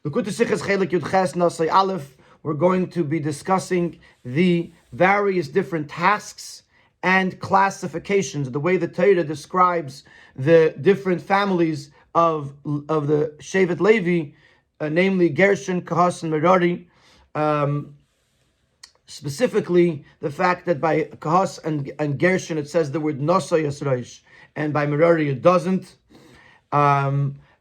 We're going to be discussing the various different tasks and classifications, the way the Torah describes the different families of the Shevet Levi, namely Gershon, Kahas, and Merari. Specifically, the fact that by Kahas and Gershon it says the word Nasso Yisroish, and by Merari it doesn't.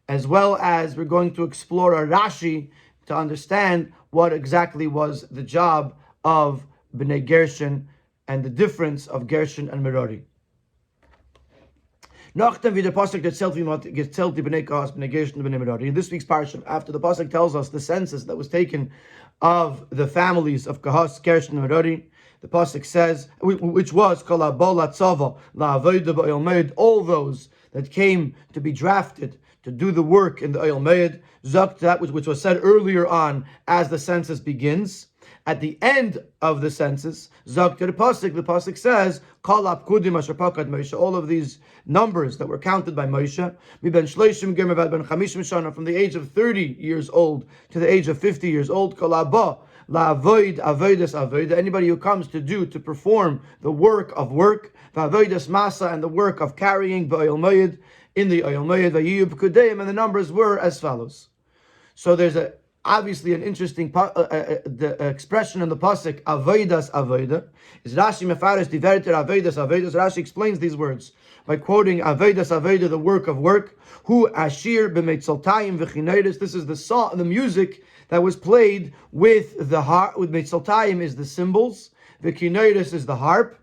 As well as we're going to explore a Rashi to understand what exactly was the job of Bnei Gershon and the difference of Gershon and Merari. In this week's parsha, after the pasuk tells us the census that was taken of the families of Kahas, Gershon, and Merari, the pasuk says, which was all those that came to be drafted to do the work in the Oyel Moed, Zok, that which was said earlier on as the census begins. At the end of the census, Zok to the pasuk says, Kol Apkudim Asher Pakad Moshe, all of these numbers that were counted by Moshe, from the age of 30 years old to the age of 50 years old, Kol Abba La'avoid Avodas Avoda, anybody who comes to perform the work of work, V'avodas Masa, and the work of carrying B'Oyel Moed, in the Oyel Moed, V'Yiyub Kudeim, and the numbers were as follows. So there's obviously an interesting the expression in the pasuk Avodas Avoda. Is Rashi Mefaresh Diverter Avodas Avoda? Rashi explains these words by quoting Avodas Avoda, the work of work. Hu Ashir b'Meitzaltayim v'Chineres. This is the song, the music that was played with the harp. With Meitzaltayim is the cymbals. V'Chineres is the harp.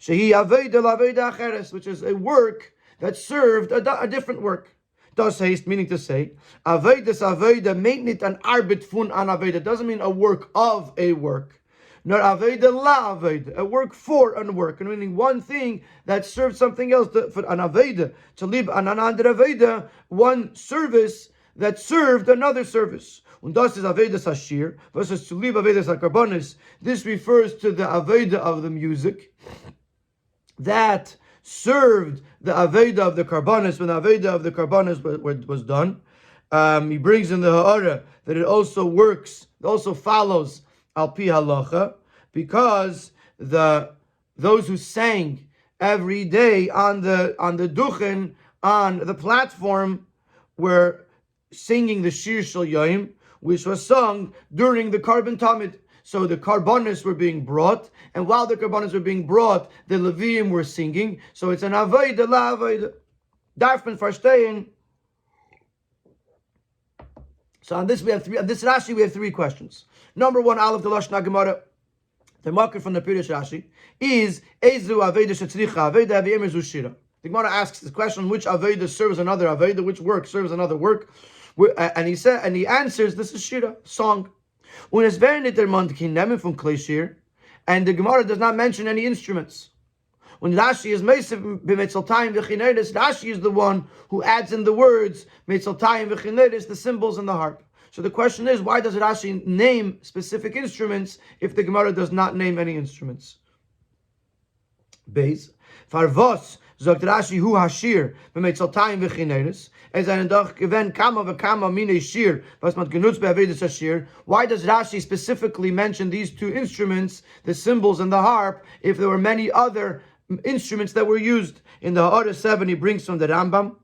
Shehi Avoda L'Avoda Acheres, which is a work that served a different work. Das heißt, meaning to say, Avodas Avoda meint nicht an Arbeit von an Avoda. Doesn't mean a work of a work. Nor Avoda la Avoda, a work for a work. And meaning one thing that served something else for an Avoda. To live an andere Avoda, one service that served another service. Und das is Avodas Hashir versus to live Avodas HaKarbonis. This refers to the Avoda of the music that served the Aveda of the Karbanis when the Aveda of the Karbanis was done. He brings in the Ha'ara that it also follows Al Pi Halacha, because those who sang every day on the duchen, on the platform, were singing the Shir Shel Yom, which was sung during the Karban Tamid. So the Karbanis were being brought, and while the Karbanis were being brought, the Leviim were singing. So it's an Avoda la Avoda. Darfen verstehen. So on this Rashi we have three questions. Number one, Aleph the Lashon Gemara, the marker from the Pirush Rashi is Ezu Avoda shetzricha Avoda v'yemer zu shira. The Gemara asks this question: which Avoda serves another Avoda? Which work serves another work? And he answers, this is shira, song. And the Gemara does not mention any instruments. When Rashi is Rashi is the one who adds in the words the cymbals and the harp. So the question is, why does Rashi name specific instruments if the Gemara does not name any instruments? Beis Farvos sagt Rashi hu hashir b'meitzaltayim v'chineres. Why does Rashi specifically mention these two instruments, the cymbals and the harp, if there were many other instruments that were used? In the Ha'ara 7, he brings from the Rambam,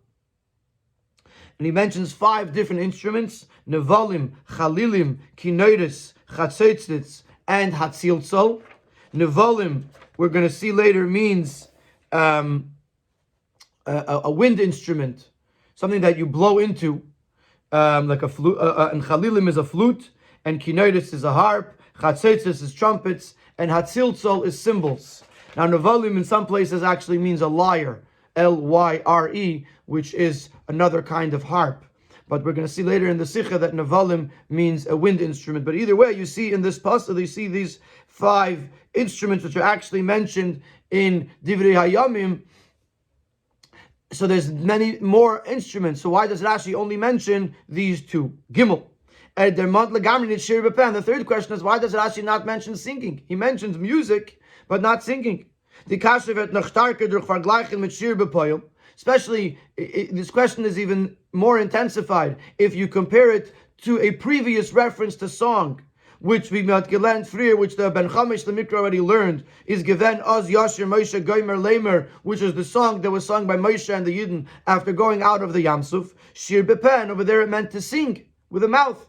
and he mentions 5 different instruments: Nevalim, Chalilim, Kinoiris, Chatzetzitz, and Hatziltzol. Nevalim, we're going to see later, means a wind instrument, something that you blow into, like a flute, and Chalilim is a flute, and Kinoiris is a harp, Chatzetzis is trumpets, and Hatziltzol is cymbals. Now, Nevalim in some places actually means a lyre, Lyre, which is another kind of harp. But we're going to see later in the Sikha that Nevalim means a wind instrument. But either way, you see in this pasuk, you see these 5 instruments which are actually mentioned in Divrei Hayamim. So there's many more instruments. So why does Rashi only mention these 2? Gimel. And the third question is, why does Rashi not mention singing? He mentions music, but not singing. Especially, this question is even more intensified if you compare it to a previous reference to song, which we might gelernt früher, which the Ben Chamish the Mikra already learned, is given Oz Yashir Moshe Goimer Lemer, which is the song that was sung by Moshe and the Yidden after going out of the Yamsuf. Shir Bepen, over there it meant to sing with a mouth.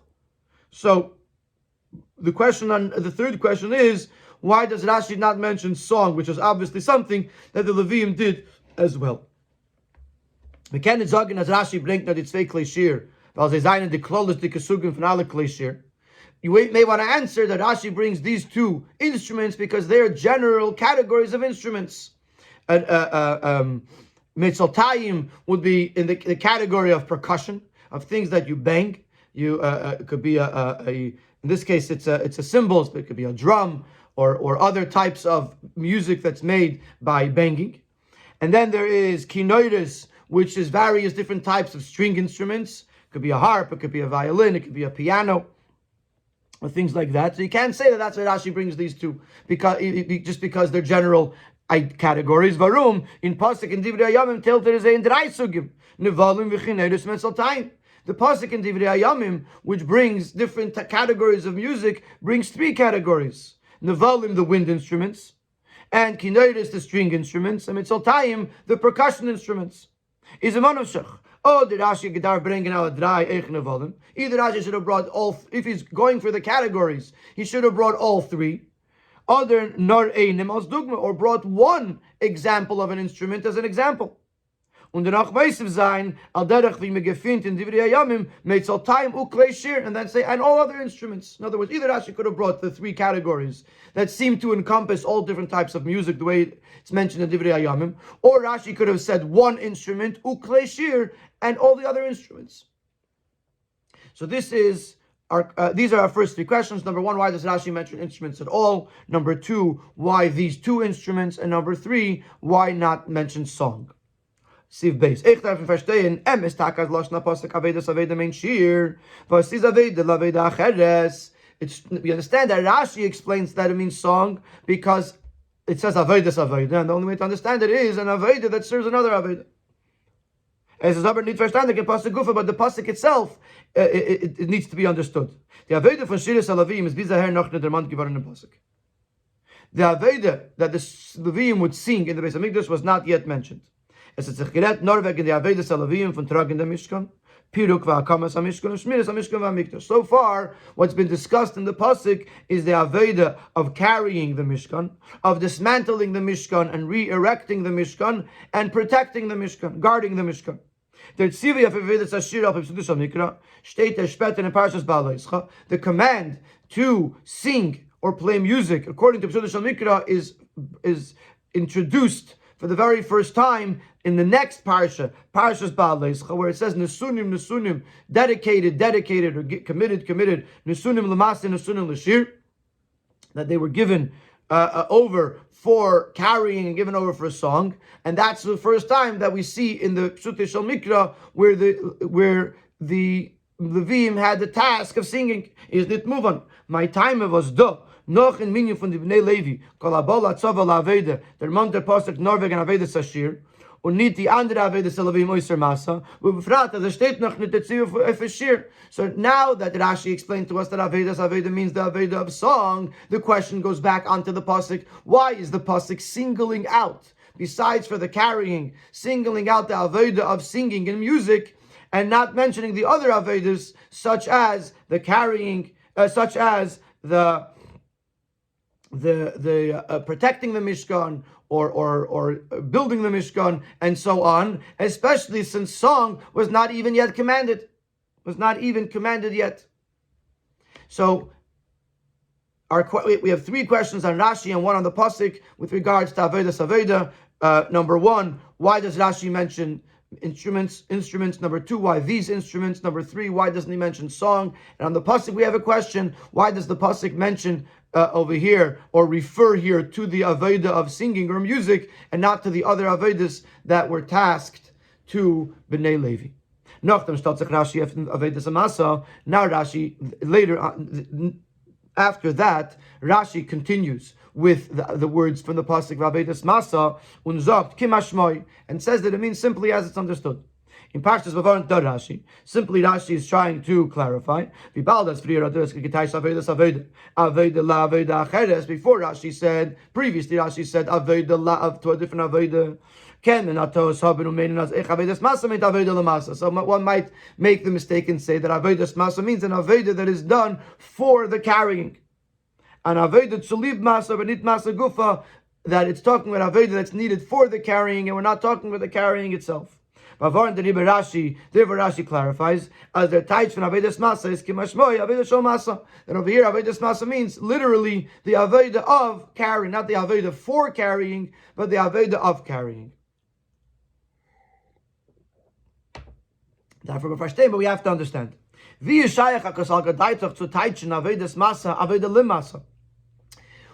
So the third question is, why does Rashi not mention song, which is obviously something that the Levium did as well? We can't sagen, as Rashi bringt, that it's zwei Kleshir, weil sie seien die Klolis, die Kesugim von alle Kleshir. You may want to answer that Rashi brings these two instruments because they are general categories of instruments. Mitzaltayim would be in the category of percussion, of things that you bang. It could be in this case it's a cymbals, but it could be a drum or other types of music that's made by banging. And then there is kinoides, which is various different types of string instruments. It could be a harp, it could be a violin, it could be a piano, or things like that. So you can't say that that's why Rashi brings these two, because they're general categories. Varum in pasuk in Divrei Hayamim tells there is in drei sugim nevalim v'chineres metzaltayim. The pasuk in Divrei Hayamim, which brings different categories of music, brings three categories: nevalim, the wind instruments, and kineres, the string instruments, and metzaltayim, the percussion instruments. Is a manoshach. Oh, the Rashi Gedar bringing out dry eichnevalim. Either Rashi should have brought all. If he's going for the categories, he should have brought all three. Other nor einim as dogma, or brought one example of an instrument as an example. Und danach meisiv sein al derech wie me gefindt in Divrei Hayamim metzaltayim ukleshir, and then say and all other instruments. In other words, either Rashi could have brought the three categories that seem to encompass all different types of music, the way it's mentioned in Divrei Hayamim, or Rashi could have said one instrument ukleshir and all the other instruments. So these are our first three questions. Number one, why does Rashi mention instruments at all? Number two, why these two instruments? And number three, why not mention song? Siv base. Ich darf verstehen, ist takas loshna pasuk avedas aveda mein shir, was is aveda laveda acheres. We understand that Rashi explains that it means song because it says avedas aveda, and the only way to understand it is an aveda that serves another aveda. As is aber nicht verstanden in pasuk gufa, but the pasuk itself it needs to be understood. The aveda von shiris alavim is bizaher noch nicht der Mann geworden in pasuk. The aveda that the Levim would sing in the Beis Hamikdash was not yet mentioned. Es hat sich gerät Norweg in the aveda salavim von Trag in the Mishkan, Piruk va'akamas hamishkan, and Shmiras hamishkan va'mikdash. So far, what's been discussed in the pasuk is the aveda of carrying the Mishkan, of dismantling the Mishkan and re-erecting the Mishkan and protecting the Mishkan, guarding the Mishkan. The command to sing or play music, according to Pshudah Shal Mikra, is introduced for the very first time in the next parsha, Parshas Ba'al Leischa, where it says Nesunim, dedicated, or committed, Nesunim L'Masin, Nesunim L'Shir, that they were given over for carrying and given over for a song, and that's the first time that we see in the Pshudah Shal Mikra where the Levim had the task of singing. Is it move on? My time was do. Noch in Minyan von Bnei Levi, Kolabol Atzava LaAveda, der Mann der Pasuk Norweg and Aveda Sashir, und nicht die andere Aveda Salavim Oyser Masa, wo befragt, also steht noch nicht der Ziel für Shir. So now that Rashi explained to us that Aveda means the Aveda of song, the question goes back onto the Pasuk. Why is the Pasuk singling out, besides for the carrying, singling out the Aveda of singing and music, and not mentioning the other Avedas, such as the carrying, such as the protecting the Mishkan or building the Mishkan and so on, especially since song was not even yet commanded, yet. So we have three questions on Rashi and one on the Pasuk with regards to Avedas Aveda. Number one, why does Rashi mention instruments? Number two, why these instruments? Number three, why doesn't he mention song? And on the pasuk we have a question: why does the pasuk mention over here or refer here to the aveda of singing or music and not to the other avedas that were tasked to Bnei Levi? Now Rashi later after that, Rashi continues with the words from the pasuk Avedas Masa und sagt Kimashmoi, and says that it means simply as it's understood. In Parshas Vavar and Rashi, simply Rashi is trying to clarify. Before Rashi said, previously Rashi said Aveda la to a different Aveda. So one might make the mistake and say that Avedas Masa means an Aveda that is done for the carrying. An Aveda Tzuliv Masa, but Nit Masa Gufa, that it's talking about Aveda that's needed for the carrying, and we're not talking about the carrying itself. Bavar and the Rashi, therefore Rashi clarifies, as the Taich from Avedas Masa is Kimashmoy, Aveda Shol Masa. And over here, Avedas Masa means literally the Aveda of carrying, not the Aveda for carrying, but the Aveda of carrying. But we have to understand.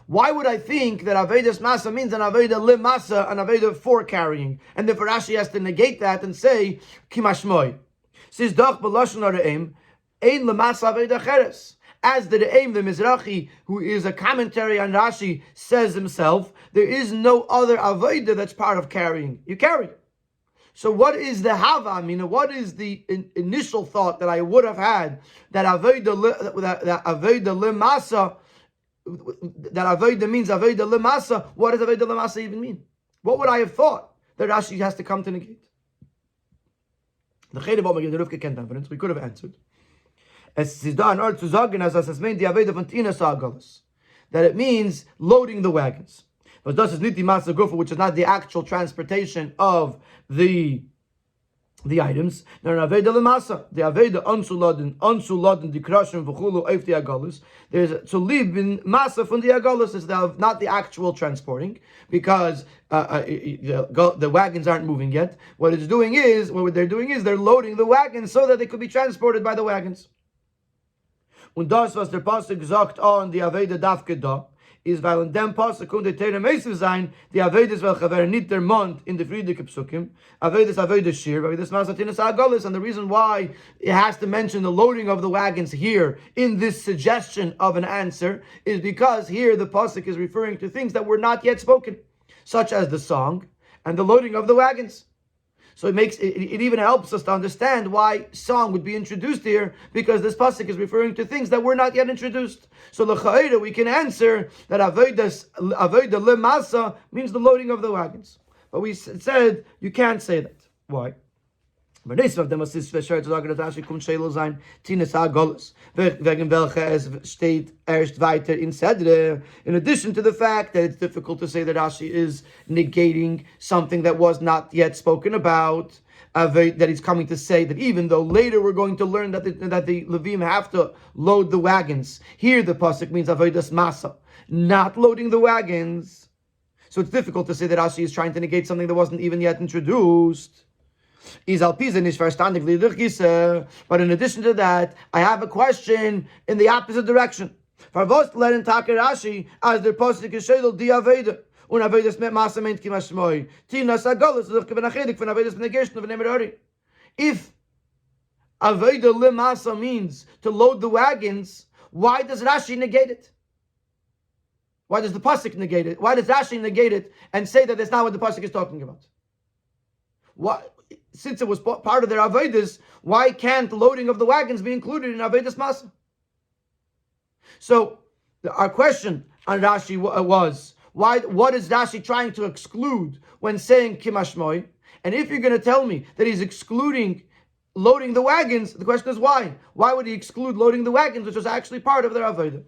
Why would I think that Avedas Masa means an Aveda Limasa, an Aveda for carrying? And therefore Rashi has to negate that and say, Kimashmoy. Says Doch B'Lashon Re'im, Ein Limasa Aveda Cheres. As the Re'im, the Mizrahi, who is a commentary on Rashi, says himself, there is no other Aveda that's part of carrying. You carry. So what is the hava? I mean, what is the initial thought that I would have had that Aveda Limasa, that Aveda means Aveda Limasa? What does Aveda Limasa even mean? What would I have thought that Rashi has to come to negate? The we could have answered. That it means loading the wagons. But das is niti masa gufa, which is not the actual transportation of the items. Now, aveda lemasa, the aveda ansuladin dikrashim v'chulu eif the agalus. There's to leave in masa from the agalus is not the actual transporting, because the wagons aren't moving yet. What they're doing is they're loading the wagons so that they could be transported by the wagons. Und das was der Pasuk sagt on the aveda dafkeda is weil in dem Pasuk kommt der Tere Meisiv sein, die Avedes welche wären nicht der Mond in the Friedeke Psukim, Avedes Shir, Avedes Masatinas Agalis, and the reason why it has to mention the loading of the wagons here in this suggestion of an answer is because here the Pasuk is referring to things that were not yet spoken, such as the song and the loading of the wagons. So it even helps us to understand why song would be introduced here, because this pasuk is referring to things that were not yet introduced. So l'cha'ira we can answer that aveda lemasa means the loading of the wagons. But we said you can't say that. Why? In addition to the fact that it's difficult to say that Rashi is negating something that was not yet spoken about, that he's coming to say that even though later we're going to learn that the Levim have to load the wagons, here the pasuk means avodas masa, not loading the wagons. So it's difficult to say that Rashi is trying to negate something that wasn't even yet introduced. But in addition to that, I have a question in the opposite direction. Why would if Aveda Limasa means to load the wagons, why does Rashi negate it? Why does the pasuk negate it? Why does Rashi negate it and say that that's not what the pasuk is talking about? Why? Since it was part of their Avedas, why can't the loading of the wagons be included in Avedas Masa? So, our question on Rashi was, what is Rashi trying to exclude when saying Kimashmoy? And if you're going to tell me that he's excluding loading the wagons, the question is why? Why would he exclude loading the wagons, which was actually part of their Aveda?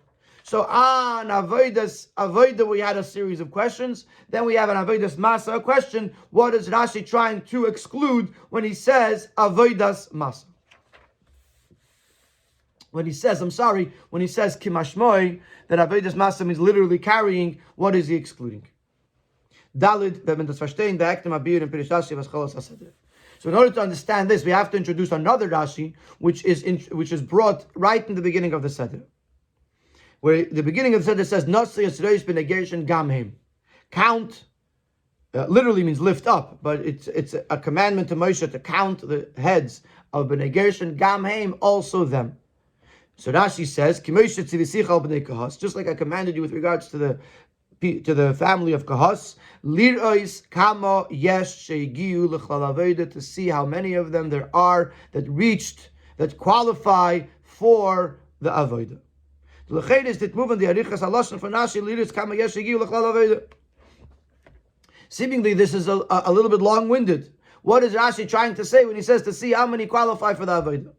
So on Aveda, we had a series of questions. Then we have an Avedas Masa question. What is Rashi trying to exclude when he says Avedas Masa? When he says Kimashmoy, that Avedas Masa means literally carrying, what is he excluding? Dalid, wenn man das verstehen, der Ektem Abir in Pirish Rashi was Cholos HaSeder. So in order to understand this, we have to introduce another Rashi, which is brought right in the beginning of the Seder. Where the beginning of the Seder says, Nasso Yisreish b'negation gamhem. Count, literally means lift up, but it's a commandment to Moshe to count the heads of b'negation gamhem, also them. So Rashi says, just like I commanded you with regards to the to the family of Kahas, Lirois Kama Yesh Sheigiu L'Chlal Aveda, to see how many of them there are that qualify for the Aveda. The L'Ched is that moving the Arichas Halashon for Nashi Lirois Kama Yesh Sheigiu L'Chlal Aveda. Seemingly, this is a little bit long-winded. What is Rashi trying to say when he says to see how many qualify for the Aveda?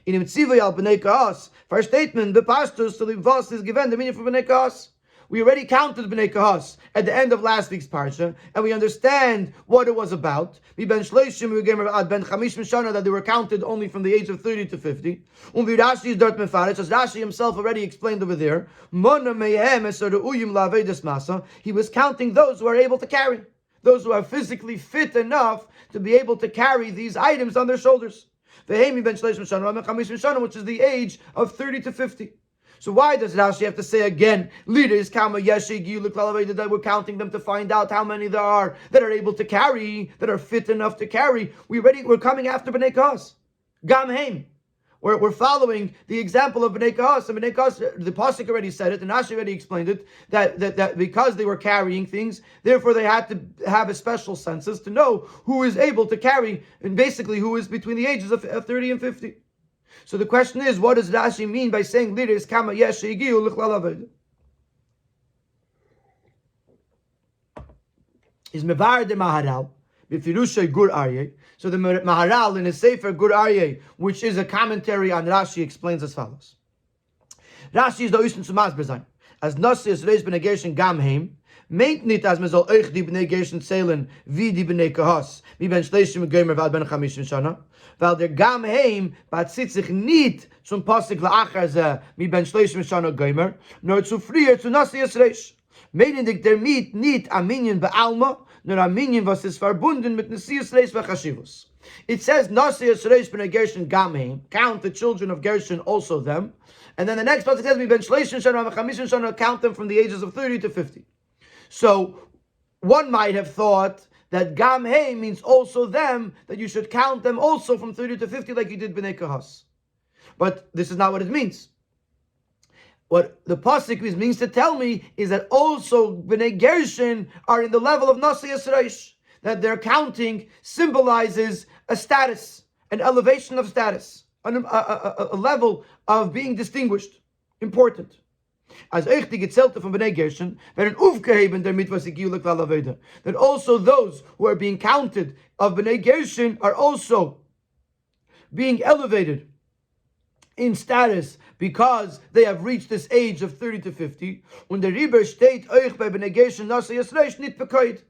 In Mitzivay al Bnei Kahas, for statement, the pastors to leave Vos is given the meaning for Bnei Kahas. We already counted Bnei Kahas at the end of last week's parsha, and we understand what it was about. Ben Shleishim, we gave Ben Chamishim Shana, that they were counted only from the age of 30 to 50. Rashi is Dort Mefaretz, as Rashi himself already explained over there. He was counting those who are able to carry, those who are physically fit enough to be able to carry these items on their shoulders. Which is the age of 30 to 50. So why does Rashi have to say again, leaders that we're counting them to find out how many there are that are able to carry, that are fit enough to carry? We're coming after Bnei Kahas. Gam Heim. We're following the example of Bnei Kahas. And Bnei Kahas, the Pasuk already said it, and Rashi already explained it, that because they were carrying things, therefore they had to have a special census to know who is able to carry, and basically who is between the ages of 30 and 50. So the question is, what does Rashi mean by saying Liris Kama Yesh Sheigiu L'Chlal Aveda? Is Mevar de Maharal B'Firushay Gourarie. So the Maharal in his Sefer Gourarie, which is a commentary on Rashi, explains as follows. Rashi is the Oisten zu Masber as Nasso is Reis B'Negation Gam Heim, meint nit as man soll euch die B'Negation zählen wie die B'nei Kahas, wie Ben Shleishim Gomer vad Ben Chamishim Shana, weil der Gam Heim bezieht sich nicht zum Pasuk la'achar ze wie Ben Shleishim Shana Gomer, nur zu früher zu Nasso is Reis. Meinen dik der Miet nicht a Minyan be'alma, nur a Minyan was ist verbunden mit Nesius Reis v'chashivus. It says Nasius Reis B'nei Gershon Gam Heim, count the children of Gershon, also them. And then the next passage says, Ben Shleishim Shana v'chamishin Shana, count them from the ages of 30 to 50. So one might have thought that Gam Heim means also them, that you should count them also from 30 to 50 like you did Bnei Kahas. But this is not what it means. What the pasuk means to tell me is that also Bnei Gershon are in the level of Nasso Yisreish, that their counting symbolizes a status, an elevation of status, a level of being distinguished, important. As euch die Gezelte von Bnei Gershon werden aufgeheben damit was Sheigiu L'Chlal Aveda, that also those who are being counted of Bnei Gershon are also being elevated in status because they have reached this age of 30 to 50. Und der Riber steht euch bei Bnei Gershon Nasso Yisreish nit bekoid.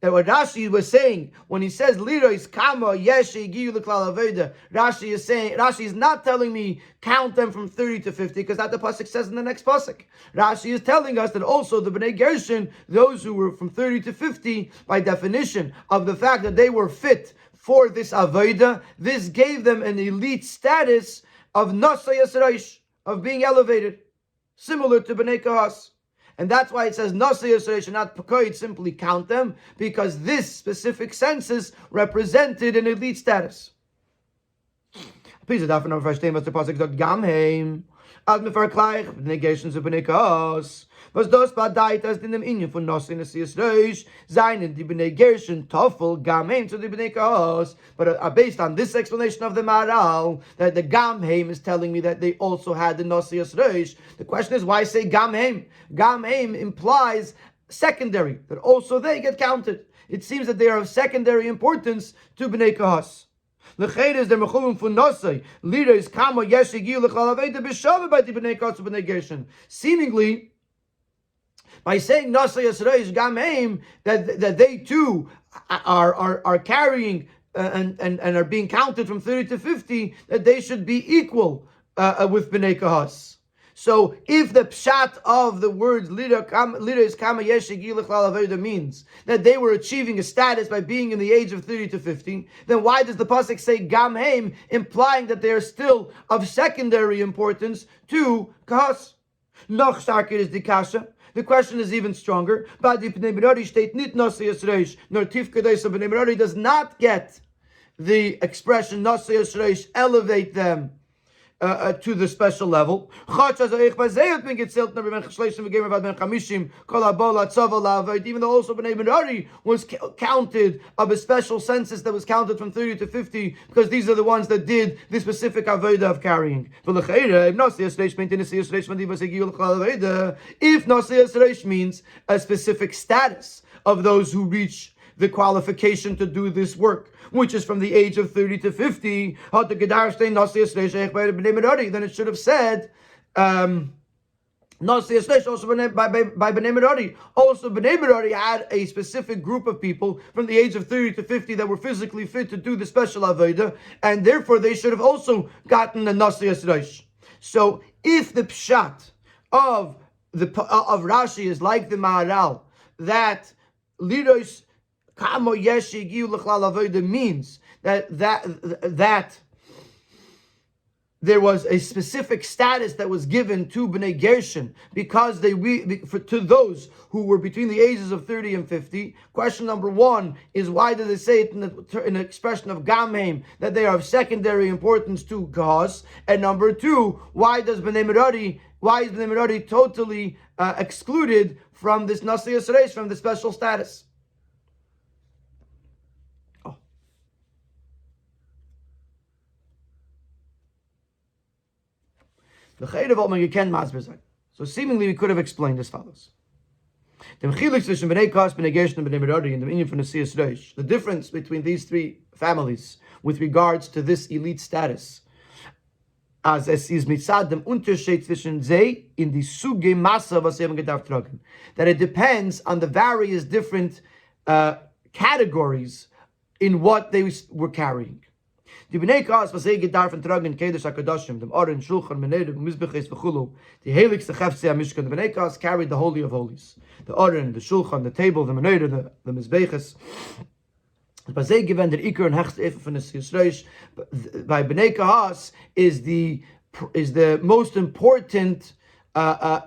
That what Rashi was saying when he says Lirois Kama Yesh Sheigiu L'Chlal Aveda, Rashi is not telling me count them from 30 to 50, because that the pasuk says in the next pasuk. Rashi is telling us that also the Bnei Gershon, those who were from 30 to 50, by definition of the fact that they were fit for this Aveda, this gave them an elite status of Nasso Yisreish, of being elevated, similar to Bnei Kahas. And that's why it says Nasso Yisreish and not Pekoid, simply count them, because this specific census represented an elite status. Please adapt and verstehen, was der Pasuk sagt, Gam Heim, als me vergleich Bnei Gershon zu Bnei Kahas. Was das badait as in dem Inyan von Nasso Yisreish, seinen die Bnei Gershon Toffel Gam Heim zu die Bnei Kahas. But based on this explanation of the Maharal, that the Gam Heim is telling me that they also had the Nasso Yisreish. The question is, why say Gam Heim? Gam Heim implies secondary, that also they get counted. It seems that they are of secondary importance to Bnei Kahas. L'cheir is der mechuvim von Nasso, Lira is Kama Yesh Sheigiu L'Chlal Aveda b'shavah by the Bnei Kahas Bnei Gershon. Seemingly, by saying Nasso Yisreish Gam Heim, that they too are carrying and are being counted from 30 to 50, that they should be equal with Bnei Kahas. So if the pshat of the words Lira is Kama Yesh Sheigiu L'Chlal Aveda means that they were achieving a status by being in the age of 30 to 50, then why does the pasuk say Gam Heim, implying that they are still of secondary importance to Kahas? Noch starker is the kasha. The question is even stronger. Badi Bnei Merari steht nit Nasso Yisreish, nor Tifkedei, so Bnei Merari does not get the expression Nasso Yisreish, elevate them to the special level. Even though also Bnei Merari was counted of a special census that was counted from 30 to 50, because these are the ones that did the specific avodah of carrying. If Nasi Yisreish means a specific status of those who reach the qualification to do this work, which is from the age of 30 to 50, then it should have said, also by Bnei Merari. Also, Bnei Merari had a specific group of people from the age of 30 to 50 that were physically fit to do the special avodah, and therefore they should have also gotten a Nasi Yisreish. So, if the pshat of Rashi is like the Maharal, that liros kamo yesh yigiu l'chlal avodah means that there was a specific status that was given to Bnei Gershon because to those who were between the ages of 30 and 50. Question number one is, why did they say it in the expression of Gamheim that they are of secondary importance to Gahas? And number two, why is Bnei Merari totally excluded from this Nasi Yisreish, from the special status? So seemingly we could have explained as follows. The difference between these three families with regards to this elite status, as es ist mitzad dem Unterschied zwischen sie in die Suge Masse, was sie haben gedacht tragen, that it depends on the various different categories in what they were carrying. Die Bnei Kahas, was sie gedarfen tragen in Kedesh HaKadoshim, dem Oren, Shulchan, Meneder, Mizbeches, V'chulu, die heiligste Chefze HaMishkan. The Bnei Kahas carried the Holy of Holies. The Oren, the Shulchan, the table, the Meneder, the Mizbeches. By they given the Iker and Hechtste Efe von Yisreish, by Bnei Kahas is the most important of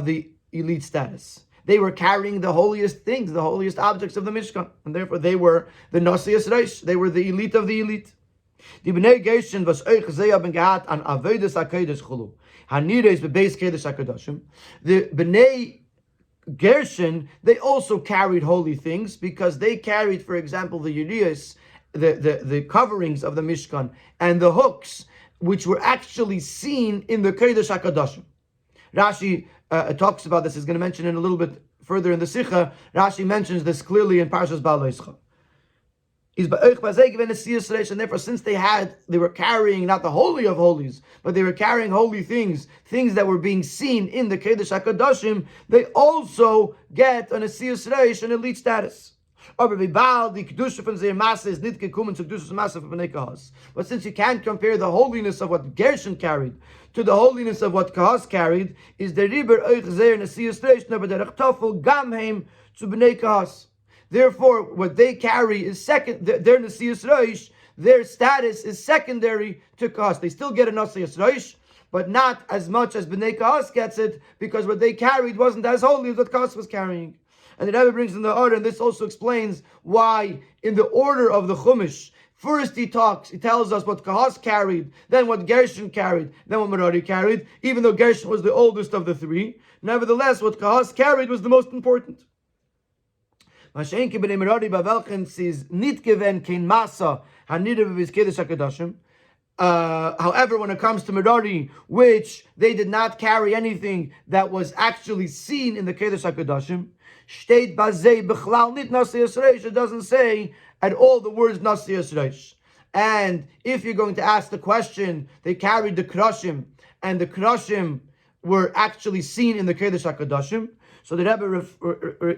the elite status. They were carrying the holiest things, the holiest objects of the Mishkan, and therefore they were the Nasi Yisreish. They were the elite of the elite. Die Bnei Gershon was euch sehr haben gehabt an Avodas HaKodesh Chulu. Hanides bebeis Kodesh HaKadoshim. The Bnei Gershon, they also carried holy things because they carried, for example, the Yerias, the coverings of the Mishkan, and the hooks, which were actually seen in the Kodesh HaKadoshim. Rashi talks about this. He's going to mention it a little bit further in the Sikha. Rashi mentions this clearly in Parshas Ba'aleischa. And therefore, since they were carrying not the Holy of Holies, but they were carrying holy things that were being seen in the Kodesh HaKadoshim, they also get an Asiyas Reish, an elite status. But since you can't compare the holiness of what Gershon carried to the holiness of what Kahas carried, is the Riber Euch Zeir Asiyas Reish, aber der Rechtofel Gamheim zu Bnei Kahas. Therefore, what they carry is second. Their Nasius Reish, their status is secondary to Kahas. They still get a Nasius Reish, but not as much as Bnei Kahas gets it, because what they carried wasn't as holy as what Kahas was carrying. And the Rabbi brings in the order, and this also explains why, in the order of the Chumash, first he tells us what Kahas carried, then what Gershon carried, then what Merari carried, even though Gershon was the oldest of the three. Nevertheless, what Kahas carried was the most important. However, when it comes to Merari, which they did not carry anything that was actually seen in the Kodesh HaKadoshim, it doesn't say at all the words Nasi Yisreish. And if you're going to ask the question, they carried the Krashim, and the Krashim were actually seen in the Kodesh HaKadoshim. So the Rebbe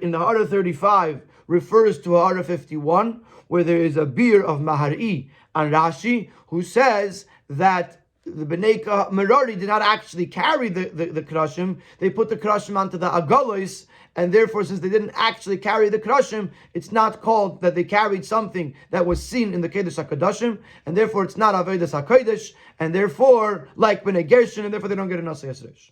in the Hara 35 refers to Hara 51, where there is a beer of Mahari and Rashi, who says that the Bnei Merari did not actually carry the Krashim. They put the Krashim onto the Agalos, and therefore, since they didn't actually carry the Krashim, it's not called that they carried something that was seen in the Kodesh HaKadoshim, and therefore it's not Avodas HaKodesh, and therefore, like Bnei Gershon, and therefore they don't get a Nasi Yisreish.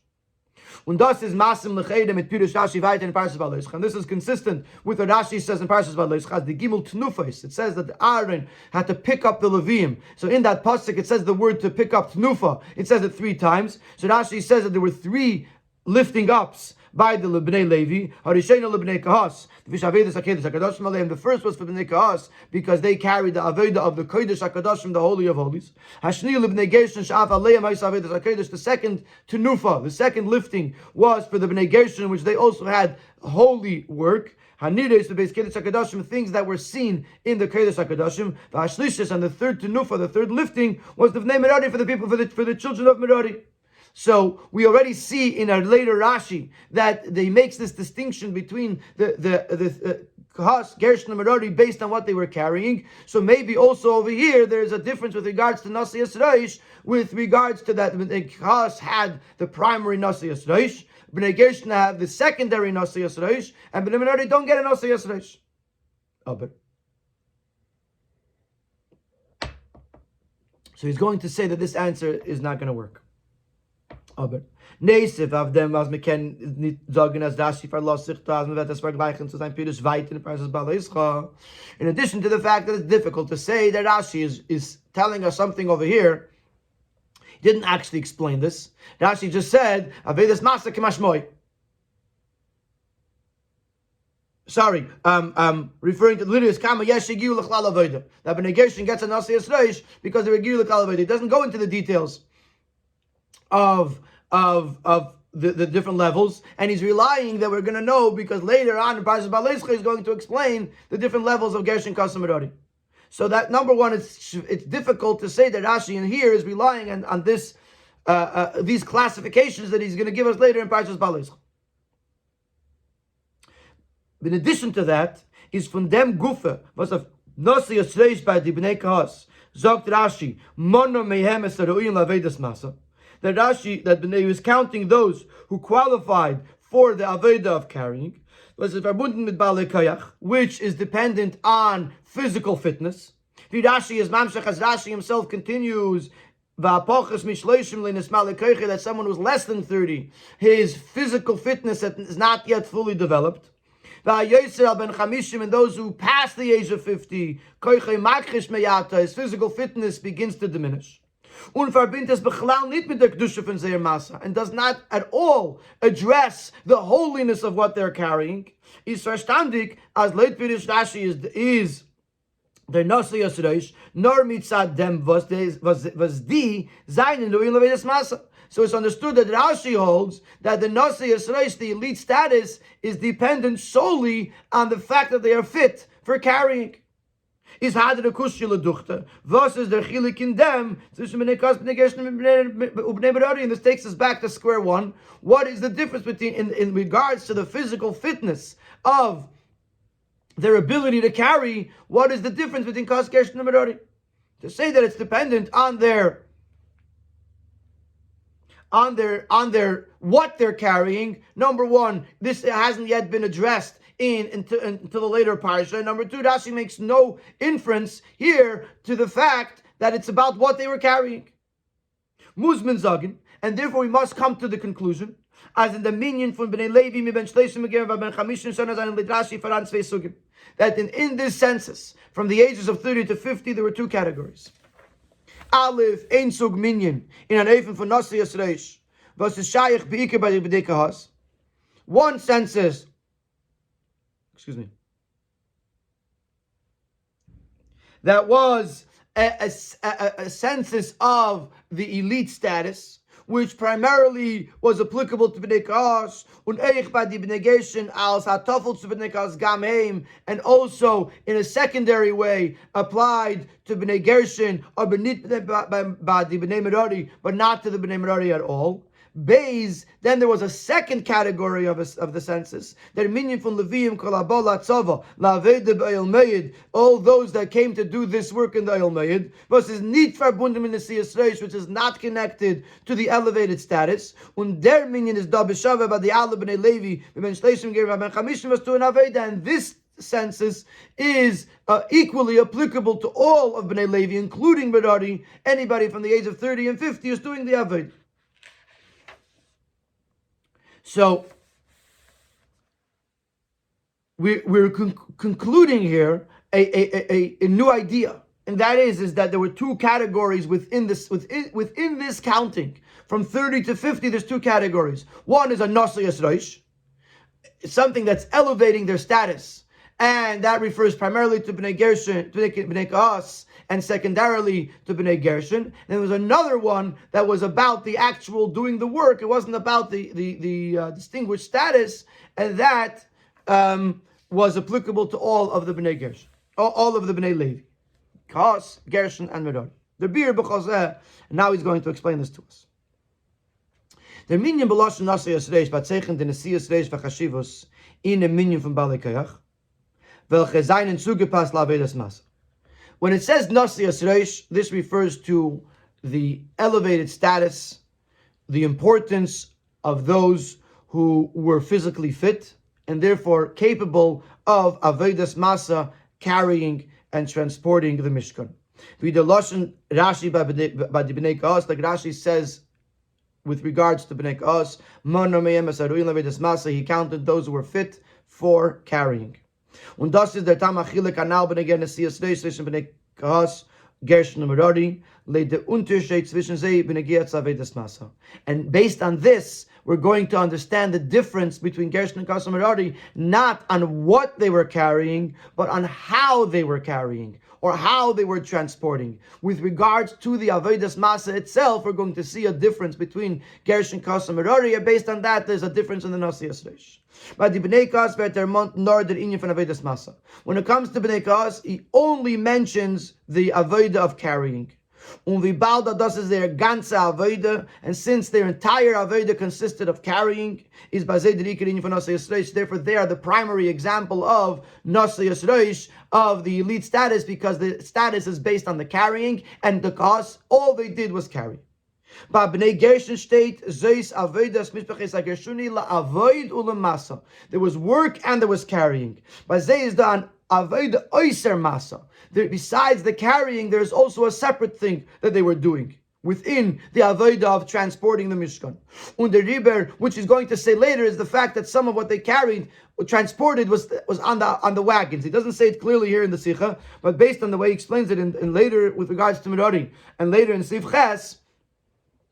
Und das is masim lechedem mit Pirush Rashi weiter in Parshas Vayischa. And this is consistent with what Rashi says in Parshas Vayischa. The Gimel Tnufos. It says that Aaron had to pick up the Levim. So in that pasuk, it says the word to pick up Tnufa. It says it 3 times. So Rashi says that there were 3 lifting ups by the Bnei Levi. Harishena lebnei Kahas. The first was for Bnei Kahas because they carried the Aveda of the Kodesh HaKadoshim, the Holy of Holies. Hashni lebnei Gershon sh'af aleim ha'is Avedas HaKodesh. The second Tenufa, the second lifting, was for the Bnei Gershon, which they also had holy work. Hanides, the base Kodesh HaKadoshim, things that were seen in the Kodesh HaKadoshim. The Hashlishis, and the third Tenufa, the third lifting, was the Bnei Merari for the people, for the children of Merari. So we already see in our later Rashi that they makes this distinction between the Kahas, Gershon, and Merari based on what they were carrying. So maybe also over here there's a difference with regards to Nasi Yisreish, with regards to that the Kahas had the primary Nasi Yisreish, Bnei Gershon have the secondary Nasi Yisreish, and Bnei Merari don't get a Nasi Yisreish. So he's going to say that this answer is not going to work. Aber Nesif of them was me ken nicht sagen as Rashi verlost sich da, man wird das vergleichen zu sein Pirush weiter in Parshas Vayischa. In addition to the fact that it's difficult to say that Rashi is telling us something over here, he didn't actually explain this. Rashi just said Avedas Masa Kemashmoi. Sorry, referring to literally as Kama Yeshigiu L'Chlal Avodah. That Bnei Gershon gets a Nasi Yisreish because they were Giu L'Chlal Avodah. It doesn't go into the details of the different levels, and he's relying that we're going to know because later on in Parshas Vayischa he's going to explain the different levels of Gershon, Kasam, Merari. So that number one, it's difficult to say that Rashi in here is relying on this these classifications that he's going to give us later in Parshas Vayischa. In addition to that, is from them Gufa was of Nasi Yisreish by the Bnei Kahas. Zogt Rashi Mono Mehem Es Haro'im L'Avedas Masa. That Rashi, that he was counting those who qualified for the Aveda of carrying, was verbunden mit Balei Koyach, which is dependent on physical fitness. The Rashi is Mamshech, as Rashi himself continues, that someone who's less than 30, his physical fitness is not yet fully developed. And those who pass the age of 50, his physical fitness begins to diminish. And does not at all address the holiness of what they're carrying. Is verstandig as late Pirush Rashi is the Nasi Yisreish nor mitzad dem was die seinen Ruin Levedes Masa. So it's understood that Rashi holds that the Nasi Yisreish, the elite status, is dependent solely on the fact that they are fit for carrying. Is harder the kushila duchte. Was is der chilik in them? And this takes us back to square one. What is the difference between, in regards to the physical fitness of their ability to carry? What is the difference between kas gershon and merari? To say that it's dependent on their what they're carrying. Number one, this hasn't yet been addressed until the later parsha. Number two, Rashi makes no inference here to the fact that it's about what they were carrying. Muzmin Zagin, and therefore we must come to the conclusion, as in the minyan from Bnei Levi, mi ben Shleishim again, ben Chamishin Shana Zayin Lidrashi Faran Tzvei Sugim, that in this census, from the ages of 30 to 50, there were 2 categories. Aleph, Ein Sug Minyan, in an Eifen for Nasi Yisreish, versus Shayich Be'ikir by the B'dei Kahas. One census, that was a census of the elite status, which primarily was applicable to Bnei Kahas, und Eich by the Bnei Gershon als Hatofel to Bnei Kahas Gam Heim, and also in a secondary way applied to Bnei Gershon or by the Bnei Merari, but not to the Bnei Merari at all. Beis, then there was a second category of the census, that minyan from Leviim kolabol latzava laveda b'ayil meyid, all those that came to do this work in the ayil meyid, versus nit verbundem in the siyasreish, which is not connected to the elevated status. Und der minyan is da b'shava by the ala b'nei Levi b'ben shleishim ger b'ben chamishim was to an aveda, and this census is equally applicable to all of b'nei Levi, including Merari. Anybody from the age of 30 and 50 is doing the aveda. So we're concluding here a new idea, and that is that there were two categories within this counting. From 30 to 50, there's two categories. One is a Nasso Yisroish, something that's elevating their status, and that refers primarily to Bnei Gershon, to Bnei Kaas, and secondarily to Bnei Gershon. And there was another one that was about the actual doing the work. It wasn't about the distinguished status, and that was applicable to all of the Bnei Gershon, all of the Bnei Levi, Kaas, Gershon, and Merari. The Bir b'chazeh, and now he's going to explain this to us. Der Minyan b'lashon Nasso Yisreish b'tzeichen de Nesias Reish v'chashivos in a Minyan from Balei Kayach welche seinen zugepasst la'avedas Masa. When it says Nasso Yisreish, this refers to the elevated status, the importance of those who were physically fit and therefore capable of Avedas Masa, carrying and transporting the Mishkan. V'da lashon Rashi by the Bnei Kaas, like Rashi says with regards to Bnei Kaas, he counted those who were fit for carrying. Und das ist der Tamachile Kanal Bnei Nesias Reish zwischen Bnei Kaas, Gershon und Merari, leid der Unterschied zwischen sie Bnei Giatz Avedas Masa. And based on this, we're going to understand the difference between Gershon and Kaas and Merari, not on what they were carrying, but on how they were carrying, or how they were transporting. With regards to the Avedas Masa itself, we're going to see a difference between Gershon, Kaas, and Merari, and based on that, there's a difference in the Nasso Yisreish. But the Bnei Kaas nor the inyan from Avedas Masa. When it comes to Bnei Kaas, he only mentions the Aveda of carrying. Das is their ganze Aveda, and since their entire Aveda consisted of carrying, is therefore they are the primary example of Nasso Yisreish, of the elite status, because the status is based on the carrying, and the Kaas, all they did was carry. By Bnei Gershon state, Zeis Avedas Mishpaches HaGershuni la'avoid u'lemasa. There was work and there was carrying. By Zeis dan Aveda Oiser Masa. Besides the carrying, there's also a separate thing that they were doing within the Aveda of transporting the Mishkan. Und the Riber, which he's going to say later, is the fact that some of what they carried, transported, was on the wagons. He doesn't say it clearly here in the Sikha, but based on the way he explains it in later with regards to Merari, and later in Sif Ches,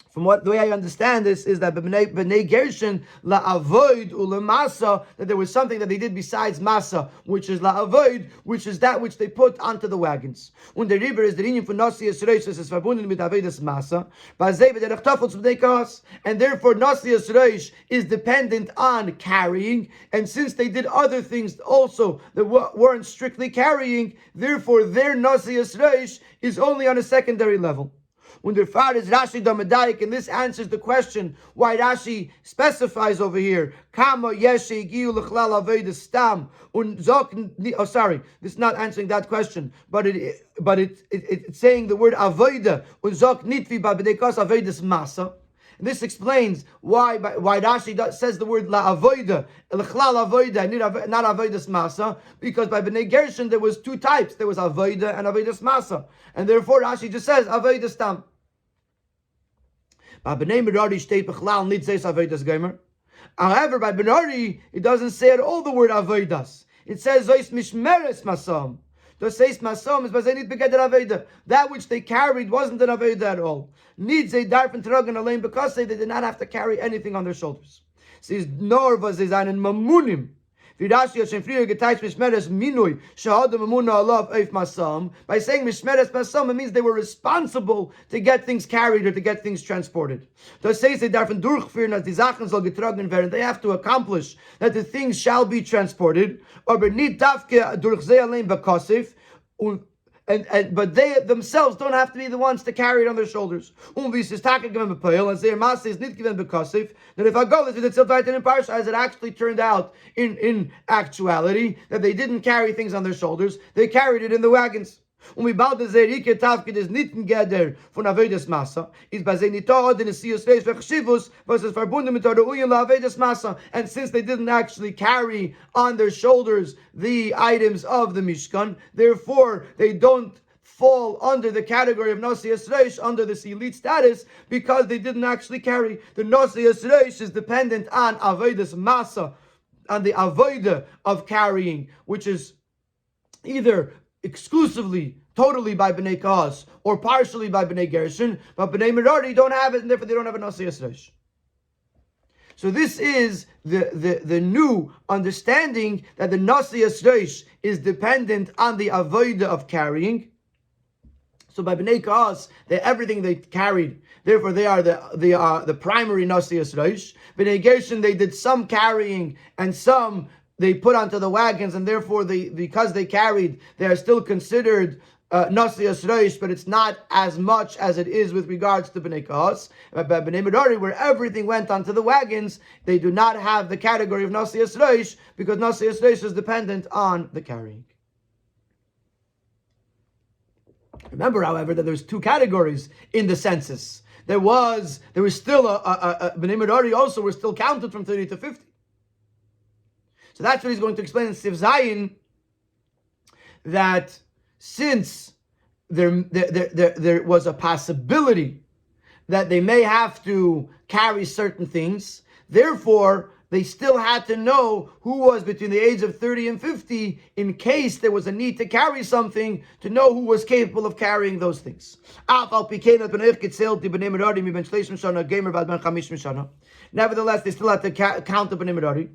from the way I understand this, is that Bnei Gershon la'avoid u'lemasa, that there was something that they did besides masa, which is la'avoid, which is that which they put onto the wagons. Und der Riber is the inyan for Nasso Yisreish, das ist verbunden mit Avedas Masa, and therefore Nasso Yisreish is dependent on carrying, and since they did other things also that weren't strictly carrying, therefore their Nasso Yisreish is only on a secondary level. When the far is Rashi Damadayik, and this answers the question why Rashi specifies over here. Kama yeshi giu l'chlal aveda stam unzok. Oh, sorry, this is not answering that question, but it's saying the word aveda unzok nitvi ba b'nei kaas avedas masa. And this explains why Rashi says the word la avoida, l'chlal avoida, not avodas masa, because by Bnei Gershon there was two types. There was avoida and avodas masa, and therefore Rashi just says avoida stam. By Bnei Merari state b'chlal nid says avodas gomer. However, by Merari it doesn't say at all the word avodas. It says zois mishmeres masam. The says masam is bazenit begeder aveda. That which they carried wasn't an aveda at all. Needs a darfen tragen alone, because they did not have to carry anything on their shoulders. Says nor was they einen mamunim. By saying Mishmeres Masam, it means they were responsible to get things carried or to get things transported. They have to accomplish that the things shall be transported. But they themselves don't have to be the ones to carry it on their shoulders. And say Masse is not given bekasif. Then if I go this itself right in Parsha, as it actually turned out in actuality, that they didn't carry things on their shoulders, they carried it in the wagons. Und wie bald der Rike Tafkid ist nicht Geder von Avedas Masa, ist bei sie nicht da, denn es sie ist Chshivus, was ist verbunden mit der Uyen la Avedas Masa. And since they didn't actually carry on their shoulders the items of the Mishkan, therefore they don't fall under the category of Nasi Yisreish, under this elite status, because they didn't actually carry. The Nasi Yisreish is dependent on Avodas Masa, on the Avodah of carrying, which is either exclusively, totally by Bnei Kahas, or partially by Bnei Gershon, but Bnei Merari don't have it, and therefore they don't have a Nasi Yisreish. So this is the new understanding, that the Nasi Yisreish is dependent on the Avodah of carrying. So by Bnei Kahas, everything they carried, therefore they are the primary Nasi Yisreish. Bnei Gershon, they did some carrying and some they put onto the wagons, and therefore because they carried, they are still considered Nasi Yisreish, but it's not as much as it is with regards to Bnei Kahas. But by Bnei Merari, where everything went onto the wagons, they do not have the category of Nasi Yisreish, because Nasi Yisreish is dependent on the carrying. Remember, however, that there's two categories in the census. There was still Bnei Merari also were still counted from 30 to 50. So that's what he's going to explain in Siv Zayin, that since there was a possibility that they may have to carry certain things, therefore they still had to know who was between the age of 30 and 50 in case there was a need to carry something, to know who was capable of carrying those things. Nevertheless, they still had to count the Bnei Merari,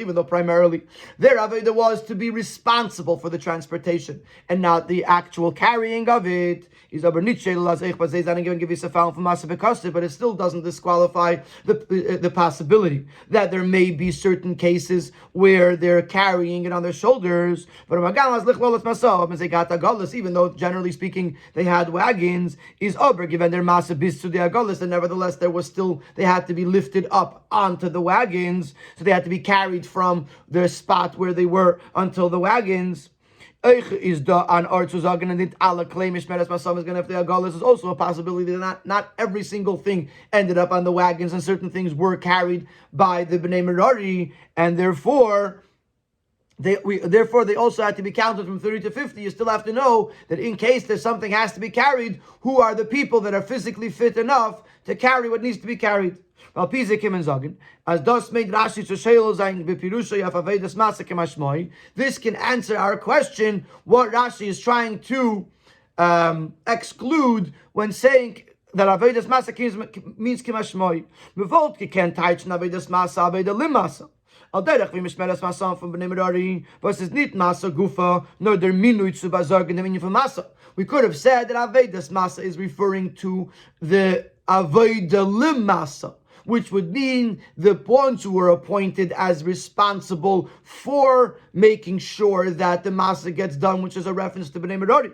even though primarily their avodah was to be responsible for the transportation and not the actual carrying of it. But it still doesn't disqualify the possibility that there may be certain cases where they're carrying it on their shoulders. But even though generally speaking they had wagons, is over given their masa bis to the agolis, and nevertheless they had to be lifted up onto the wagons, so they had to be carried from their spot where they were until the wagons. Is also a possibility that not every single thing ended up on the wagons, and certain things were carried by the Bnei Merari, and therefore they also had to be counted from 30 to 50. You still have to know that in case there's something has to be carried, who are the people that are physically fit enough to carry what needs to be carried. This can answer our question, what Rashi is trying to exclude when saying that Avedas Masa means Kimashmoi. Mevoltke can teichen Avedas Masa Aveda Limasa. Al derech wie mishmeres Masa from Bnei Merari, was is nicht Masa Gufa, nor der Minui zu bazorgen the meaning of Masa. We could have said that Avedas Masa is referring to the Aveda Limasa, which would mean the ones who were appointed as responsible for making sure that the Masa gets done, which is a reference to Bnei Merari.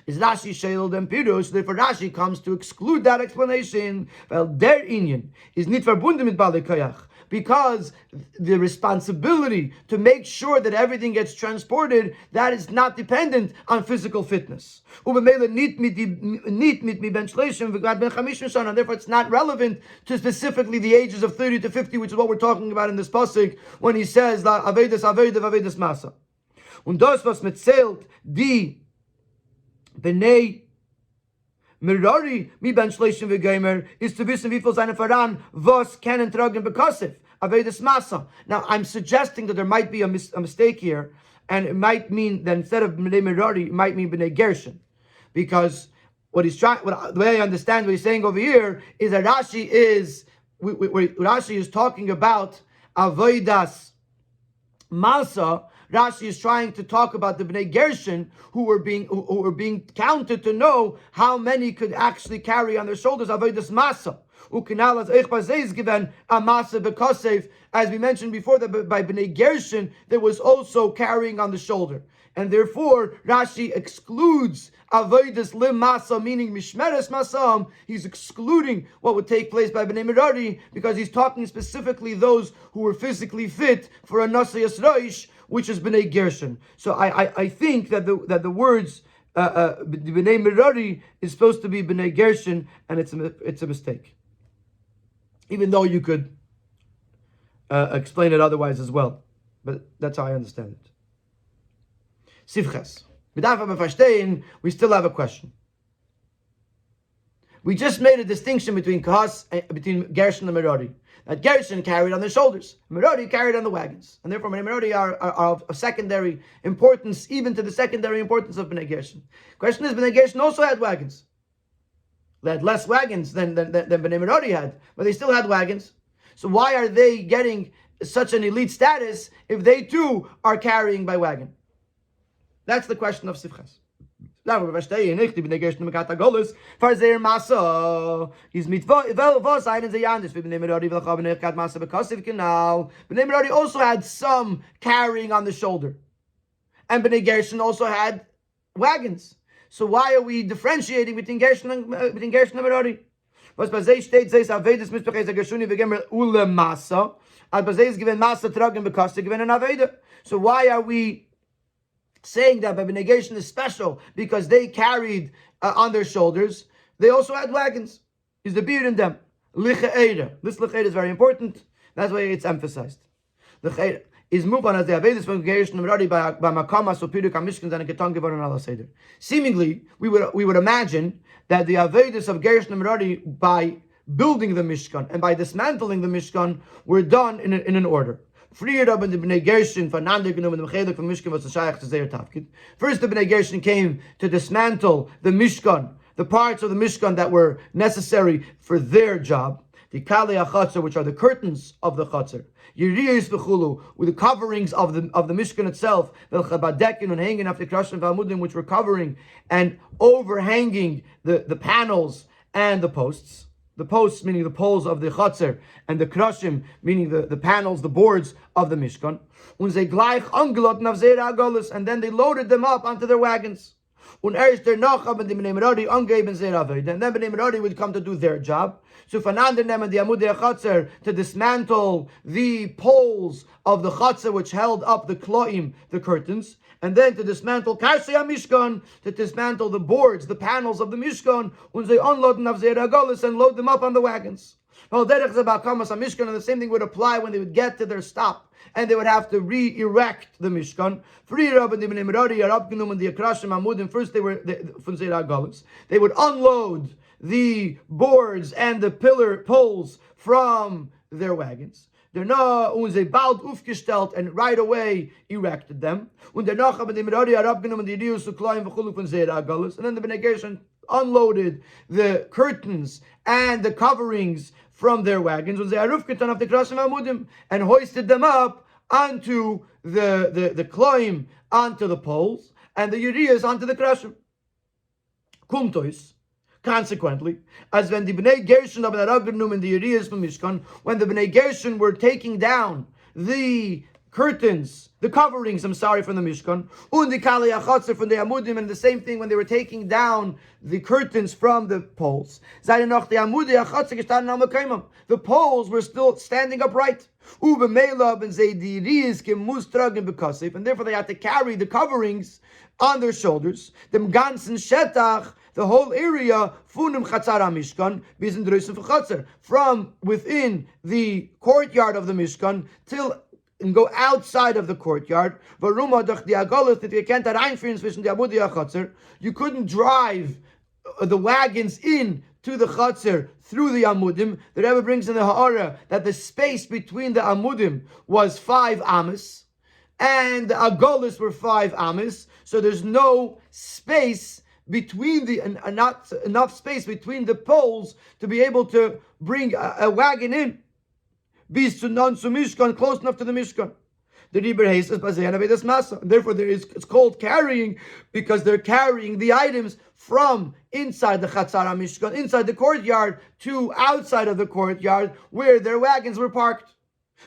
Is Rashi Sheil and Pirush, therefore Rashi comes to exclude that explanation. Well, their Inyan is nicht verbunden mit Balei Koyach, because the responsibility to make sure that everything gets transported, that is not dependent on physical fitness. And therefore it's not relevant to specifically the ages of 30 to 50, which is what we're talking about in this pasuk when he says Avedas Avedas Masa. Und das was mitzählt die Bnei Merari mi ben shleishim v'geimer is to wissen wie viel seine Faran was kennen tragen bekosif Avedas Masa. Now I'm suggesting that there might be a mistake here, and it might mean that instead of Bnei Merari, it might mean Bnei Gershon, because the way I understand what he's saying over here is that Rashi is talking about Avedas Masa. Rashi is trying to talk about the Bnei Gershon who were being counted to know how many could actually carry on their shoulders Avodas Masa. As we mentioned before, that by Bnei Gershon there was also carrying on the shoulder, and therefore Rashi excludes Avodas Lim Masa, meaning Mishmeres Masam. He's excluding what would take place by Bnei Merari, because he's talking specifically those who were physically fit for a Nasi Yisreish, which is Bnei Gershon. So I think that the words Bnei Merari is supposed to be Bnei Gershon, and it's a mistake, even though you could explain it otherwise as well. But that's how I understand it. Sivches. We still have a question. We just made a distinction between Gershon and Merari. That Gershon carried on their shoulders, Merari carried on the wagons, and therefore Merari are of secondary importance, even to the secondary importance of Bnei Gershon. Question is, Bnei Gershon also had wagons. They had less wagons than Bnei Merari had, but they still had wagons. So why are they getting such an elite status if they too are carrying by wagon? That's the question of Sivchas. Bnei Merari also had some carrying on the shoulder, and Bnei Gershon also had wagons. So why are we differentiating between Gershon and Merari? Was bei sich steht, sei Avedes mit Gershoni begemer ule Massa, als bei sich given Massa tragen because given an Avede. So why are we saying that Bnei Gershon is special because they carried on their shoulders? They also had wagons. Is the beard in them? Licheira. This licheira is very important. That's why it's emphasized. Licheira is move on as the Avedes from Gershon and Merari by Makama so Piruka Mishkan and Ketan Givan Allah Seder. Seemingly, we would imagine that the Avedes of Gershon and Merari, by building the Mishkan and by dismantling the Mishkan, were done in an order. First, the Bnei Gershon came to dismantle the Mishkan, the parts of the Mishkan that were necessary for their job. The Kali HaChatzer, which are the curtains of the Chatzer. Yiriyos v'chulu, with the coverings of the Mishkan itself. V'chabadekin, and hanging after Krashim v'amudim, which were covering and overhanging the panels and the posts. The posts, meaning the poles of the Chatzer, and the Krashim, meaning the panels, the boards of the Mishkan. Und sie gleich angelot nach Zera Agolis, and then they loaded them up onto their wagons. Und erst danach haben die Bnei Merari angeben Zera Aved, and then Bnei Merari would come to do their job. So vanander nemen the Amudei Chatzer to dismantle the poles of the Chatzer which held up the kloim, the curtains, and then to dismantle Karsei HaMishkan, to dismantle the boards, the panels of the Mishkan, und sie unloaden auf Zera Agolis and load them up on the wagons. Well, derech zebal kamas HaMishkan, and the same thing would apply when they would get to their stop, and they would have to re-erect the Mishkan. First, they were from Zera Agolis. They would unload the boards and the pillar poles from their wagons. And right away erected them. And then the Bnei Gershon unloaded the curtains and the coverings from their wagons and hoisted them up onto the kloim, onto the poles, and the yiriyas onto the krashim. Kumtois. Consequently, as when the Bnei Gershon of the Ragnum and the Yiriyas from Mishkan, when the Bnei Gershon were taking down the curtains, the coverings, from the Mishkan, und die Kali HaChatzer from the Amudim, and the same thing when they were taking down the curtains from the poles. The poles were still standing upright. And therefore they had to carry the coverings on their shoulders. Dem ganzen Shetach, the whole area, funim chatzar mishkan, bizin dreusen v'chatzer, from within the courtyard of the Mishkan till and go outside of the courtyard. You couldn't drive the wagons in to the Chatzer through the Amudim. The Rebbe brings in the Ha'ara that the space between the Amudim was 5 amas, and the Agolis were 5 amas, so there's no space between not enough space between the poles to be able to bring a wagon in. Bis to non to Mishkan, close enough to the Mishkan. The Riber Hayes is Bazeyan Avedas Masa. Therefore, it's called carrying because they're carrying the items from inside the Chatzar HaMishkan, inside the courtyard, to outside of the courtyard where their wagons were parked.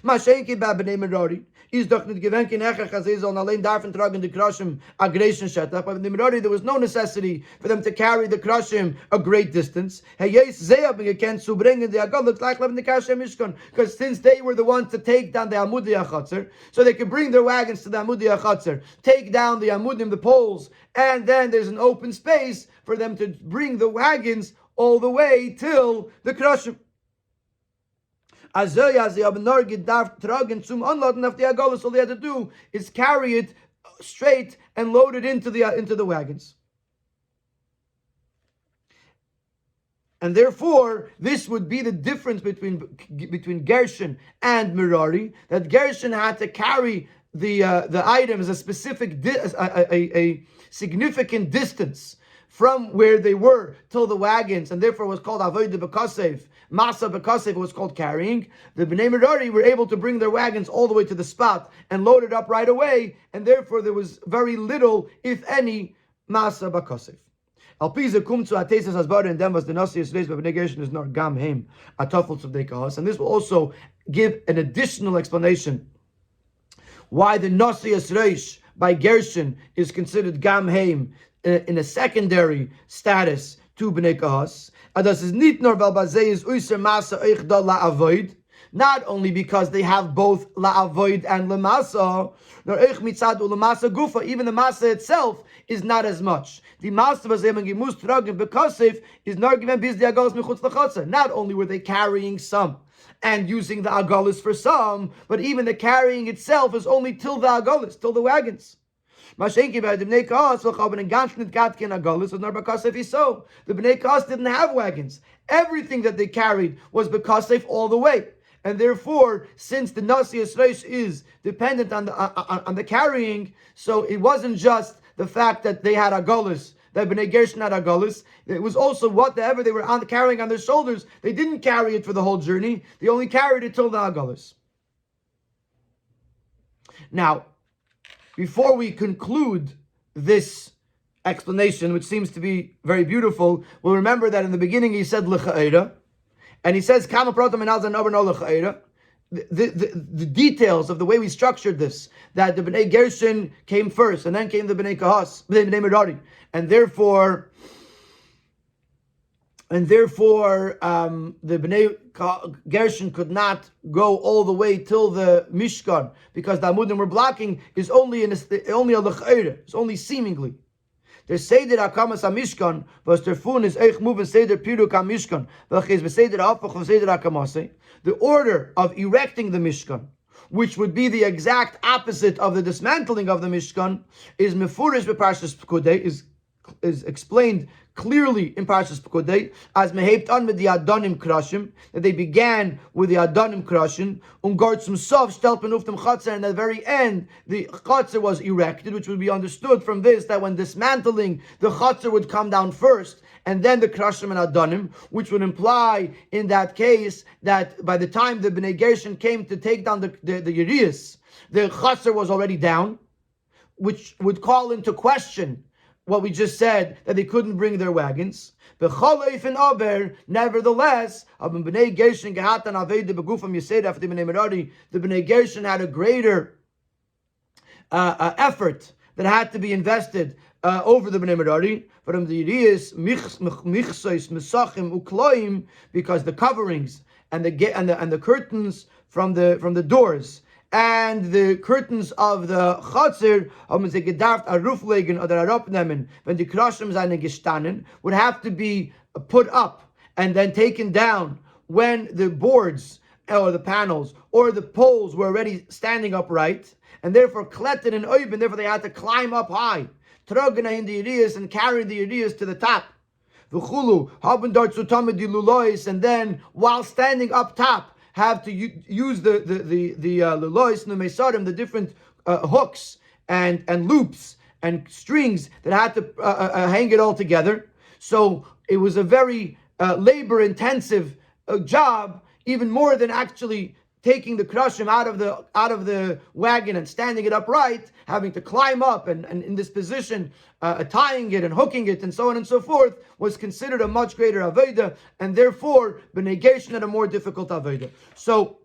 Mashenki ba b'nei Merari is doch nicht gewenken nachher chazei sollen allein darfen tragen the krashim a greisen shetach. But in the Merari there was no necessity for them to carry the krashim a great distance. Hey yes, they have been against to bring in the agadlut like in the kasher mishkan, because since they were the ones to take down the amudei achatzer, so they could bring their wagons to the amudei achatzer, take down the amudim, the poles, and then there's an open space for them to bring the wagons all the way till the krashim. All they had to do is carry it straight and loaded into the wagons. And therefore, this would be the difference between Gershon and Merari, that Gershon had to carry the items a significant distance from where they were till the wagons, and therefore was called Avodah B'Kasev. Masa B'Kasev was called carrying. The Bnei Merari were able to bring their wagons all the way to the spot and load it up right away, and therefore there was very little, if any, Masa B'Kasev. And this will also give an additional explanation why the Nasso Yisreish by Gershon is considered Gam Heim in a secondary status to Bnei Kahas. Not only because they have both la'avoid and lemasa, even the masa itself is not as much. The masa is not only were they carrying some and using the agalis for some, but even the carrying itself is only till the agalis, till the wagons. The Bnei Kahas didn't have wagons. Everything that they carried was B'Kasef all the way. And therefore, since the Nasso Yisreish is dependent on the carrying, so it wasn't just the fact that they had agalis, that Bnei Gershon had agalis. It was also whatever they were carrying on their shoulders. They didn't carry it for the whole journey. They only carried it till the agalis. Now, before we conclude this explanation, which seems to be very beautiful, we'll remember that in the beginning he said l'cha'era, and he says kama protam and alzan over no l'cha'era. The details of the way we structured this, that the Bnei Gershon came first, and then came the Bnei Kahas, the Bnei Merari, and therefore the Bnei Gershon could not go all the way till the Mishkan because the Amudim were blocking, is only a l'cha'era, it's only seemingly. Der Seder HaKamas HaMishkan, was der Fun is Eich Muven Seder Piruk HaMishkan, welches Beseder HaHafach of Seder HaKamase, the order of erecting the Mishkan, which would be the exact opposite of the dismantling of the Mishkan, is Mefurish B'Parshas Pekudei, is explained clearly in Parshas Pekudei, as meheipt on with the Adonim Krashim, that they began with the Adonim Krashim, Gart zum Sof stelpen auf dem Chatzer, and at the very end, the Chatzer was erected, which would be understood from this, that when dismantling, the Chatzer would come down first, and then the Krashim and Adonim, which would imply, in that case, that by the time the Bnei Gershon came to take down the Yerias, the Chatzer was already down, which would call into question what we just said, that they couldn't bring their wagons. Nevertheless, the Bnei Gershon had a greater effort that had to be invested over the Bnei Merari, from the Yiriyas, Michsois, Mesachim, Ukloim, because the coverings and the curtains from the doors and the curtains of the Chatzir, when the Krashim would have to be put up and then taken down when the boards or the panels or the poles were already standing upright, and therefore kletten and oiben, therefore they had to climb up high, trogna in the Yiriyas, and carry the Yiriyas to the top. And then while standing up top, have to use the lelois and the mesarim, the different hooks and loops and strings that had to hang it all together. So it was a very labor-intensive job, even more than actually taking the krashim out of the wagon and standing it upright, having to climb up and in this position, tying it and hooking it and so on and so forth, was considered a much greater avodah, and therefore Bnei Gershon had a more difficult avodah. So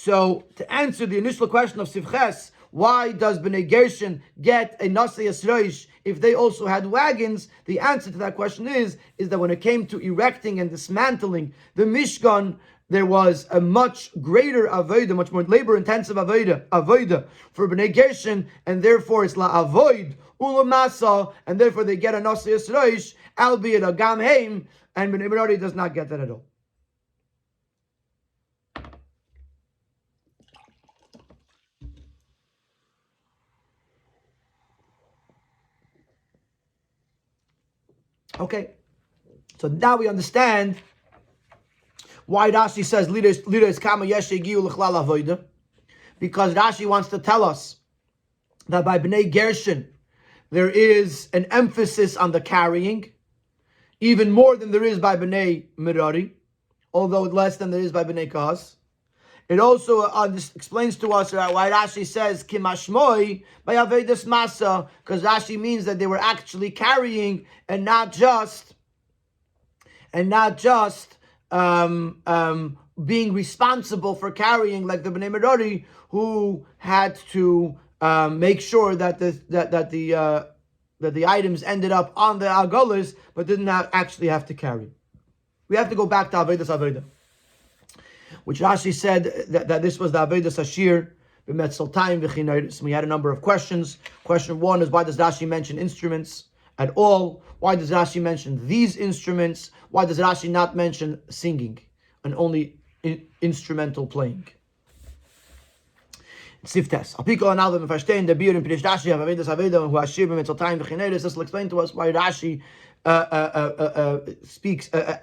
to answer the initial question of Sivches, why does Bnei Gershon get a Nasso Yisreish if they also had wagons? The answer to that question is that when it came to erecting and dismantling the Mishkan, there was a much greater avodah, much more labor-intensive avodah for Bnei Gershon, and therefore it's la'avoid ula masa, and therefore they get a Nasso Yisreish, albeit a gam heim, and Bnei Merari does not get that at all. Okay, so now we understand why Rashi says Lides Kama Yeshegiu L'chlal Avoda, because Rashi wants to tell us that by Bnei Gershon there is an emphasis on the carrying, even more than there is by Bnei Merari, although less than there is by Bnei Kahas. It also explains to us why Rashi says Kimashmoi by Avedas Masa, because Rashi means that they were actually carrying and not just being responsible for carrying, like the Bnei Merari, who had to make sure that the items ended up on the agolas, but didn't actually have to carry. We have to go back to Avedas Aveda, which Rashi said that this was the Avedas Ashir b'metzeltayim v'chinayis. We had a number of questions. Question one is, why does Rashi mention instruments at all? Why does Rashi mention these instruments? Why does Rashi not mention singing and only instrumental playing? Siftes. Apiko anal we verstehen der Biur in Pirish Rashi Avedas Aveda who Ashir b'metzeltayim v'chinayis. This will explain to us why Rashi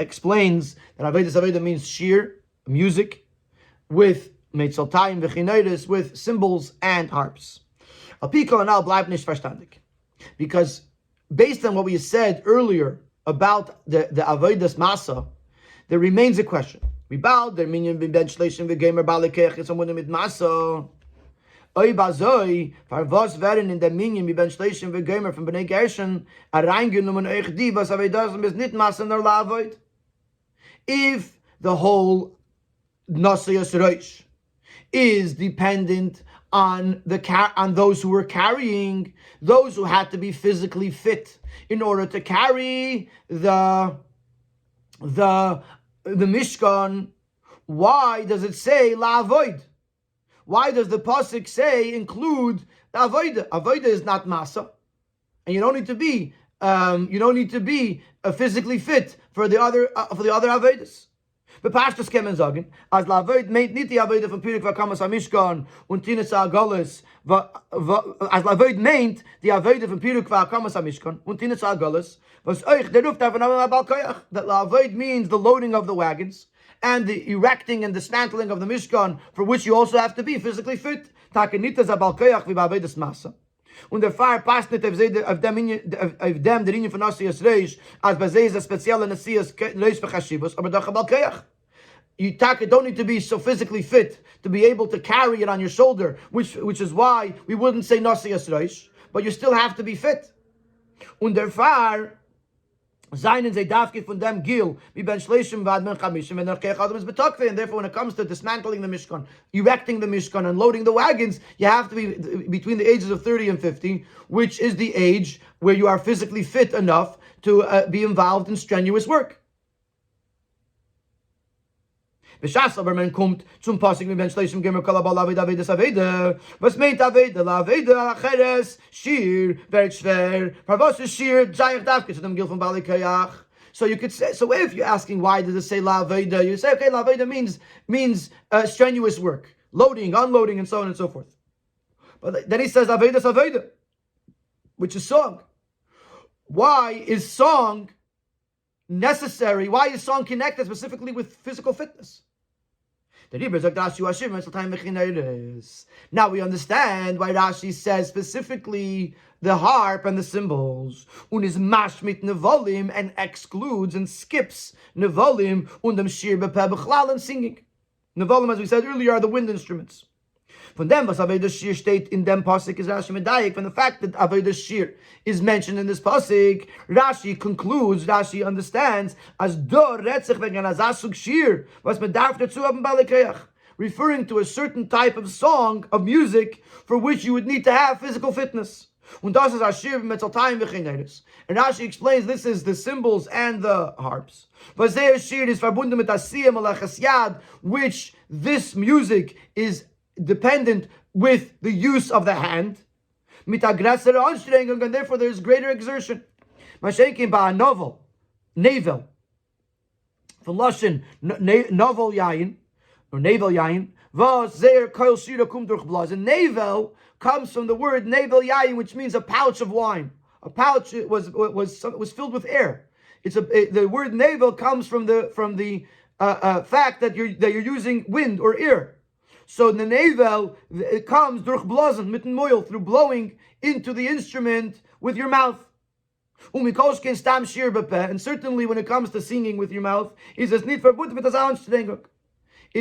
explains that Avedas Aveda means shir, music, with metzeltayim v'chinayis, with cymbals and harps. Apiko anal bleibt nicht verstandig, because based on what we said earlier about the Avodas Masa, there remains a question. We bowed der minyan ben shleishim v'gemer balekech is someone mit Masa. Oy bazoi far was werden in der minyan ben shleishim v'gemer from Bnei Gershon a reingenommen euch die was Avodas is nit Masa nor lavoid. If the whole Nasso Yisroish is dependent on those who were carrying, those who had to be physically fit in order to carry the Mishkan. Why does it say la avoid? Why does the pasuk say include the avoida? Avoida is not masa, and you don't need to be physically fit for the other avodas. But Pashtus kemen sagen, as lavoid meint nicht die Avoida von Pirik v'akamas hamishkan und tinas ha'agolas, as lavoid meint die Avoida von Pirik v'akamas hamishkan und tinas ha'agolas, was euch der ruft davon abal koyach, that lavoid means the loading of the wagons and the erecting and dismantling of the Mishkan, for which you also have to be physically fit. Takenitas abal koyach wie ba'avodas masa. Und der Fahrer passt nicht auf dem der Linie von Nasso Yisreish, als bei sie ist ein spezieller Nasias Leis v'chashivos, aber doch abal koyach. You don't need to be so physically fit to be able to carry it on your shoulder, which is why we wouldn't say Nasso Yisreish, but you still have to be fit. Und der Fahrer seinen sie darf von dem Gil, wie ben Shleishim vad ben Chamishim, and therefore when it comes to dismantling the Mishkan, erecting the Mishkan, and loading the wagons, you have to be between the ages of 30 and 50, which is the age where you are physically fit enough to be involved in strenuous work. B'shas aber man kommt zum Pasuk mit ben Shleishim gemer kol abal Avedas Aveda. Was meint Aveda? La Aveda acheres shir very schwer. Parvos shir zayich davke to dem gil von Bali Kayach. So you could say. So if you're asking why does it say La Aveda, you say okay, La Aveda means strenuous work, loading, unloading, and so on and so forth. But then he says Avedas Aveda, which is song. Why is song necessary? Why is song connected specifically with physical fitness? Now we understand why Rashi says specifically the harp and the cymbals, und is mashmit nevolim, and excludes and skips nevolim, und shir bepeh b'chlal, and singing. Nevolim, as we said earlier, are the wind instruments. Von dem, was Avodas Shir steht in dem Pasuk, is Rashi medayik. From the fact that Avodas Shir is mentioned in this Pasuk, Rashi understands, as do retzich wegen azasug shir, was man darf dazu haben balekayach, referring to a certain type of song, of music, for which you would need to have physical fitness. Und das ist Ashir b'metzeltayim v'chinayis. And Rashi explains this is the cymbals and the harps. V'zeh Ashir is verbunden mit asiyah malachas yad, which this music is dependent with the use of the hand, mit aggressor anstrengung, and therefore there is greater exertion. Mashenkin ba novel, navel, from Lashon novel yayin or navel yayin, was there koil shira kum durch blaz. And navel comes from the word navel yayin, which means a pouch of wine. A pouch was filled with air. The word navel comes from the fact that you're using wind or air. So the navel, it comes durch blasen mitten moil, through blowing into the instrument with your mouth. And certainly when it comes to singing with your mouth, it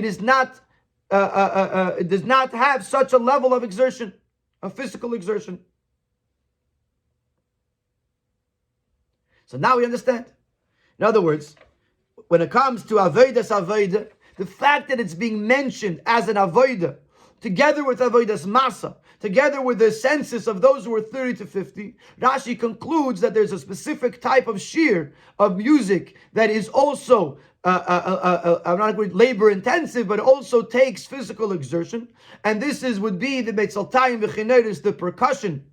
is not it does not have such a level of exertion, of physical exertion. So now we understand. In other words, when it comes to avodah, the fact that it's being mentioned as an avodah, together with avodas masa, together with the census of those who are 30 to 50, Rashi concludes that there's a specific type of shir, of music, that is also I'm not going to labor intensive, but also takes physical exertion. And this would be the metzaltayim v'chineris, the percussion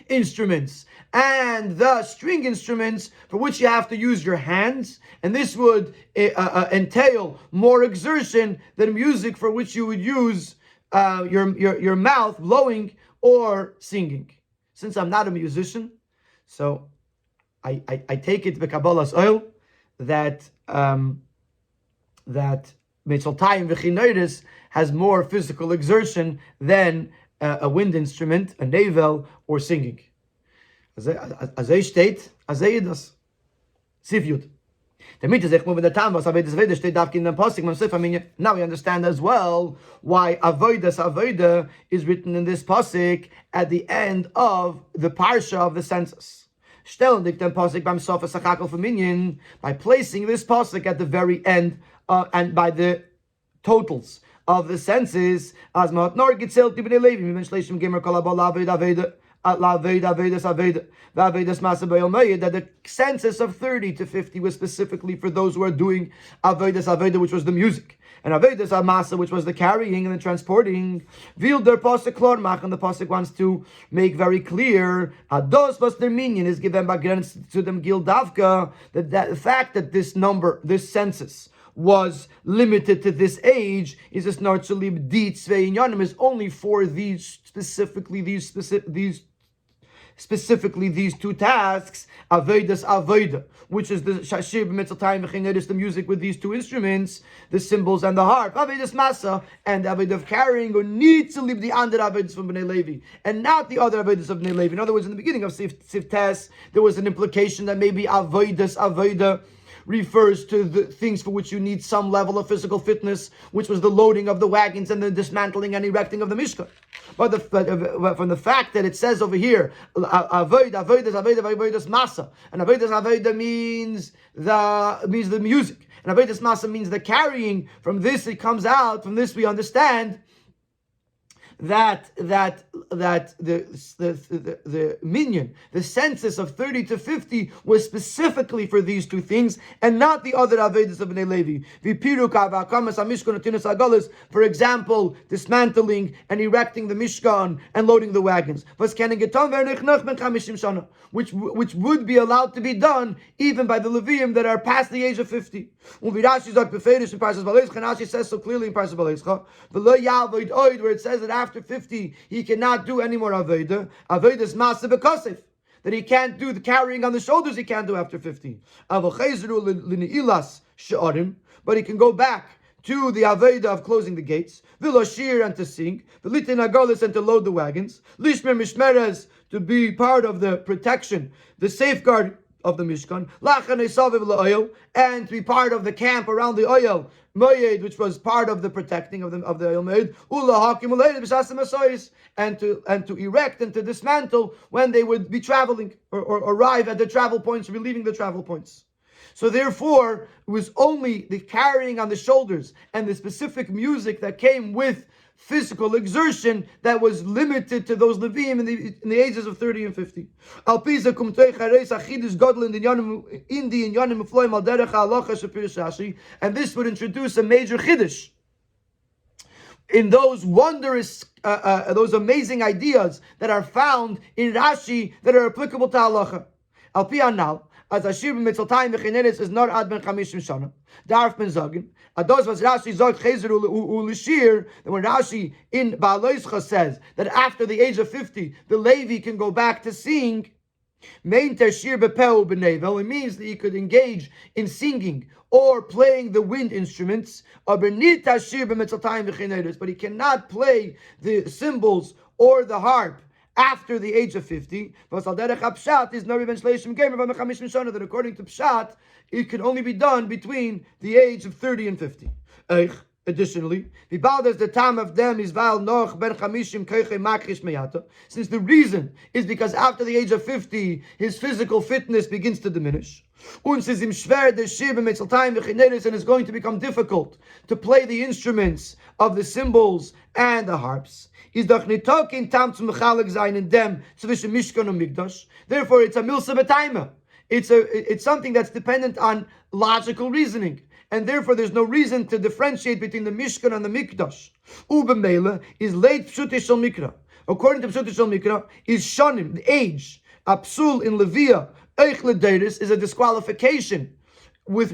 instruments and the string instruments, for which you have to use your hands, and this would entail more exertion than music for which you would use your mouth blowing or singing. Since I'm not a musician, so I take it b'Kabbalah's oil that metzaltayim v'chineris has more physical exertion than a wind instrument, a navel, or singing. As steht, as das. Sif Yud. Now we understand as well why avodah is written in this pasuk at the end of the parsha of the census. By placing this pasuk at the very end and by the totals of the census, that the census of 30 to 50 was specifically for those who are doing avodas aveda, which was the music, and avodas masa, which was the carrying and the transporting. Vilder pasuk klormach, and the pasuk wants to make very clear ados was their minion is given by to them gildavka, that the fact that this number, this census, was limited to this age is is only for these specifically these two tasks, avodah, which is the shashir b'mitzaltayim v'chineris, the music with these two instruments, the cymbals and the harp, avodas masa, and the avodah of carrying, or needs to leave the other avodas from Bnei Levi, and not the other avodas of Bnei Levi. In other words, in the beginning of Sif Tes, there was an implication that maybe avodah refers to the things for which you need some level of physical fitness, which was the loading of the wagons and the dismantling and erecting of the Mishkan. But from the fact that it says over here, avodas masa, and avodas means the music, and avodas masa means the carrying. From this it comes out. From this we understand that the minyan, the census of 30 to 50 was specifically for these two things, and not the other avodas of Bnei Levi. For example, dismantling and erecting the Mishkan and loading the wagons, which would be allowed to be done even by the Levium that are past the age of 50. Rashi says so clearly in Parshas Balescha, where it says that after 50 he cannot do any more avodah. Avodah is masa b'kosef, that he can't do the carrying on the shoulders. He can't do after 50. But he can go back to the avodah of closing the gates, v'loshir, and to sing, v'litin agolis, and to load the wagons, lishmer mishmeres, to be part of the protection, the safeguard of the Mishkan, and to be part of the camp around the oil, which was part of the protecting of the oil made, and to erect and to dismantle when they would be traveling or arrive at the travel points, or be leaving the travel points. So therefore, it was only the carrying on the shoulders and the specific music that came with physical exertion that was limited to those Levium in the ages of 30 and 50. And this would introduce a major chiddush in those wondrous, those amazing ideas that are found in Rashi that are applicable to halacha. Al pi anal, as Ashir b'mitzaltayim v'chineris is not ad ben 50 shana. Darf ben zagin. Ados was Rashi zog chezer u'lishir. That when Rashi in Ba'aloischa says that after the age of 50 the Levi can go back to sing, Main tashir bepeu b'nei. It means that you could engage in singing or playing the wind instruments. But he cannot play the cymbals or the harp after the age of 50. That according to Pshat, it can only be done between the age of 30 and 50. Additionally, the time of them is since the reason is because after the age of 50, his physical fitness begins to diminish. And it's going to become difficult to play the instruments of the cymbals and the harps. Therefore, it's a milsa b'taima. It's something that's dependent on logical reasoning. And therefore, there's no reason to differentiate between the Mishkan and the Mikdash. Ubemela is late Pshutei Shel Mikra. According to Pshutei Shel Mikra, is Shanim, the age. Apsul in Levia, Eich L'Deiris is a disqualification with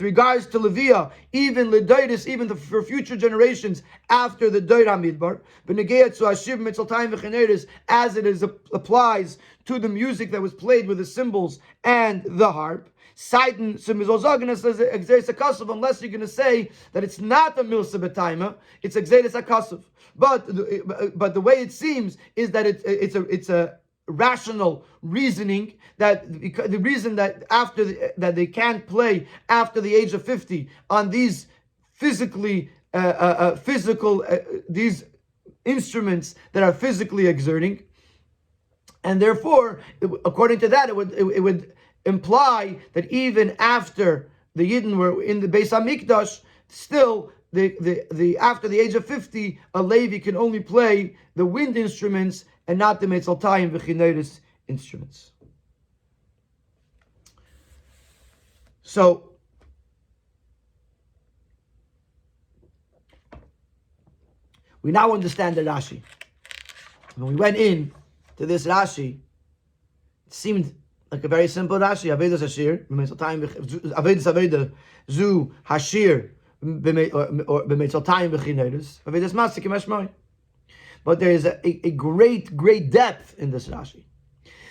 regards to Levia, even L'Deiris, even for future generations after the Deir HaMidbar. B'negei to Hashiv Mitzaltayim V'cheneris, as it is applies to the music that was played with the cymbals and the harp. Unless you're going to say that it's not a milsa b'taima, it's exeris akasav. But the way it seems is that it's a rational reasoning that the reason that that they can't play after the age of 50 on these physical these instruments that are physically exerting, and therefore, according to that, it would imply that even after the Yidden were in the Beis HaMikdash, still the after the age of 50, a Levi can only play the wind instruments and not the Metzaltayim V'chineris instruments. So, we now understand the Rashi. When we went in to this Rashi, it seemed like a very simple Rashi. Avedas Hashir, Avedas Aveda Zu Hashir, or B'Metzaltayim V'chineris, Avedas Masik Meshmai. But there is a great depth in this Rashi.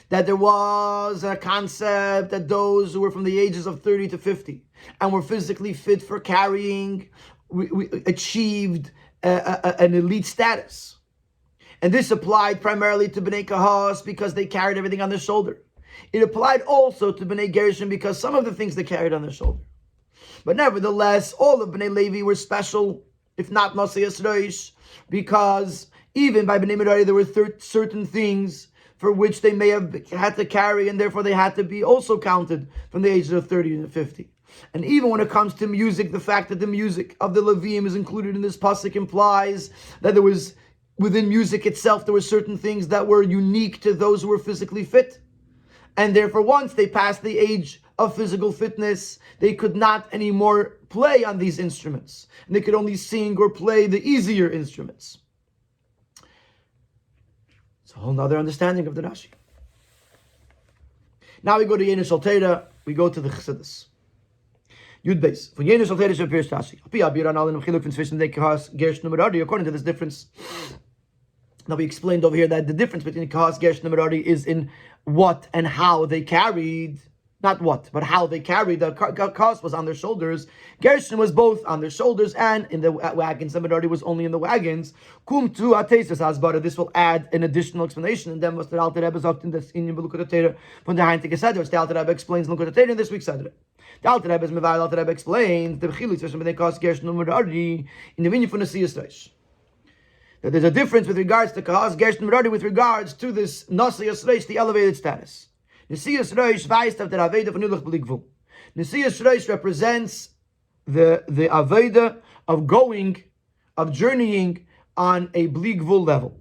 That there was a concept that those who were from the ages of 30 to 50 and were physically fit for carrying we achieved an elite status. And this applied primarily to Bnei Kahas because they carried everything on their shoulder. It applied also to Bnei Gershon because some of the things they carried on their shoulder. But nevertheless, all of Bnei Levi were special, if not Nasso Yisroish, because even by Bnei Merari there were certain things for which they may have had to carry, and therefore they had to be also counted from the ages of 30 to 50. And even when it comes to music, the fact that the music of the Levium is included in this pasuk implies that there was, within music itself, there were certain things that were unique to those who were physically fit. And therefore, once they passed the age of physical fitness, they could not anymore play on these instruments. And they could only sing or play the easier instruments. It's a whole other understanding of the Rashi. Now we go to Yenis Altera, we go to the Chassidus. Yud Beis. Von Yenis Altera is appears Rashi. According to this difference, now we explained over here that the difference between Kahas, Gershon, and Merari is in what and how they carried. Not what, but how they carried. The Kahas was on their shoulders. Gershon was both on their shoulders and in the wagons. The Merari was only in the wagons. Kum tu atesis hasbara. This will add an additional explanation. And then was the Alter Rebbe sagt in this in Belukot Torah from the Heintige Seder. The Alter Rebbe explains in Belukot Torah in this week's Seder. The Alter Rebbe is Mevar. Alter Rebbe explains the Bechilus between the Kahas, Gershon, and Merari in the Minyan from the Siyas. That there's a difference with regards to Kahas, Gershon, Merari with regards to this Nasso Yisreish, the elevated status. Nesiyas Reish weist auf der Aveda von Nilach B'Ligvul. Nesiyas Reish represents the Aveda of journeying on a B'Ligvul level.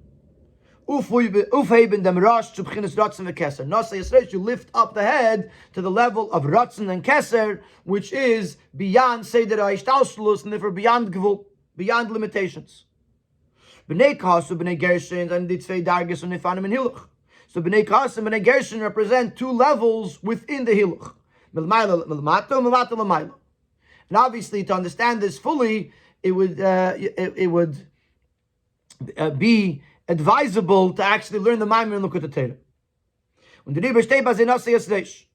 Ufheben dem Rash zu B'chinas Ratzon v'Keser. Nasso Yisreish, you lift up the head to the level of Ratzon and Keser, which is beyond Seder HaIshtalshlus, and therefore beyond Gvul, beyond limitations. B'nei Kahas and B'nei Gershon and the Tzvei Dargis and Nifanim and Hilach. So B'nei Kahas and B'nei Gershon represent two levels within the Hilach. And obviously, to understand this fully, it would be advisable to actually learn the Maimer and look at the Torah. Und die Rebbe steht bei Nasso Yisreish.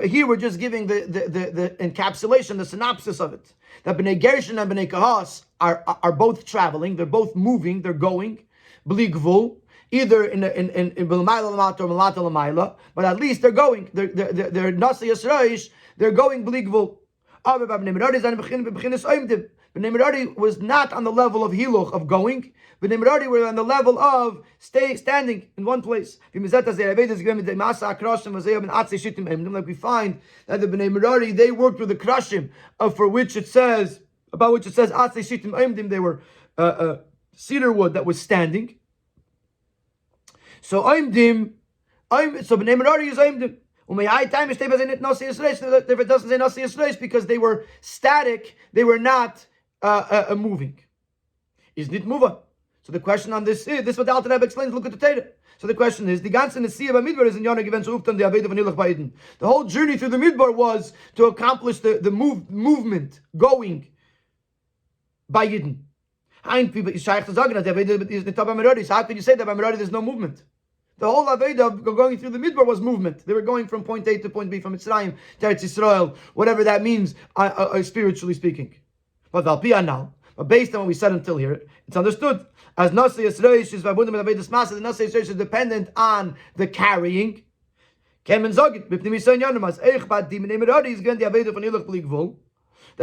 Here we're just giving the encapsulation, the synopsis of it. That Bnei Gershon and Bnei Kahas are both traveling, they're both moving, they're going, Bli Gvul, either in B'Lamayla Lamata or Malata Lamayla, but at least they're going. They're Nasso Yisreish, they're going Bli Gvul. Bnei Merari was not on the level of hiluch, of going. Bnei Merari were on the level of standing in one place. Like we find that the Bnei Merari, they worked with the krashim, for which it says, about which it says, they were cedar wood that was standing. So Bnei Merari is Oimdim. If it doesn't say Nasso Yisreish, because they were static, they were not moving. Is nit mova. So the question on this is, this is what the Alter Rebbe explains, look at the Torah. So the question is, the ganze Nesiyah b'Midbar is in Yonah given to Uftan the Aveda von Hilach Ba'idin. The whole journey through the Midbar was to accomplish the movement, going by Yidden. How can you say that by Merari there's no movement? The whole Aveda of going through the Midbar was movement. They were going from point A to point B, from Mitzrayim to Eretz Yisrael, whatever that means, spiritually speaking. But based on what we said until here, it's understood. As Nasso Yisreish is verbunden mit Avedas Masa, the Nasso Yisreish is dependent on the carrying. That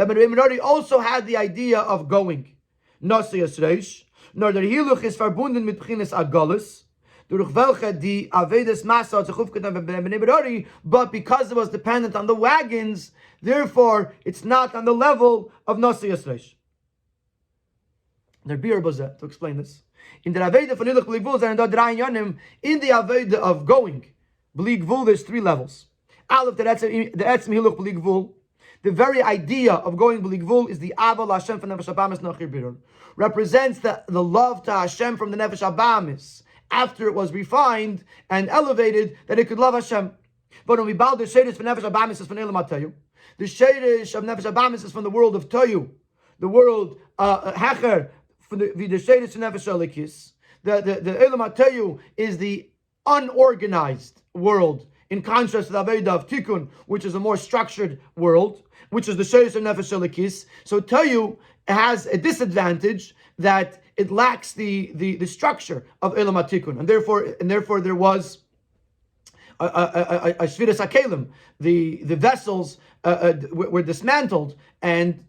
Bnei Merari also had the idea of going. Nasso Yisreish, nor der Hiluch is verbunden mit B'chinas Agalus, durch welche die Avedas Masa zu Chufketan Bnei Merari, but because it was dependent on the wagons, therefore it's not on the level of Nasso Yisreish. Der Biur Bozeh, to explain this. In the Aveda von Hilach Bli Gvul, in the Aveda of going, Bli Gvul, there's three levels. Aleph, the Etzem Hilach Bli Gvul, the very idea of going Bli Gvul is the Ava Hashem from Nefesh Abamis Nachir Birur. Represents the love to Hashem from the Nefesh Abamis, after it was refined and elevated, that it could love Hashem. But when we bow the Shadish for Nefesh Abamis is from Elam HaToyu. The Shadish of Nefesh Abamis is from the world of Toyu, the world Hecher, from the Shadish of Nefesh Alikis. The Elam HaToyu is the unorganized world, in contrast to the Aveda of Tikkun, which is a more structured world, which is the Shadish of Nefesh Alikis. So Toyu has a disadvantage that it lacks the structure of Elam HaTikkun, and therefore there was a Shviras HaKelim. The vessels were dismantled, and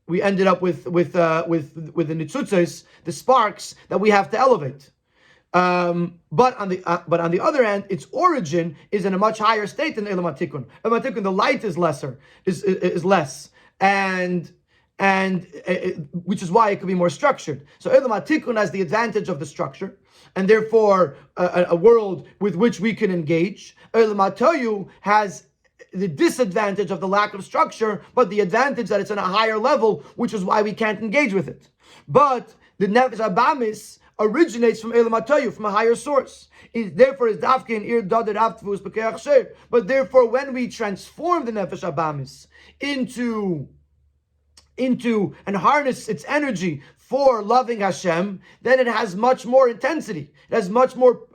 we ended up with the nitzutzos, the sparks that we have to elevate. But on the other hand, its origin is in a much higher state than Elam HaTikkun. Elam HaTikkun, the light is lesser, is less, and which is why it could be more structured. So Elam HaTikkun has the advantage of the structure, and therefore a world with which we can engage. Elam HaToyu has the disadvantage of the lack of structure, but the advantage that it's on a higher level, which is why we can't engage with it. But the Nefesh Abamis originates from Elam HaToyu, from a higher source. Therefore, is dafke in ir dader avtvus b'keach sher. But therefore, when we transform the Nefesh Abamis into and harness its energy for loving Hashem, then it has much more intensity. It has much more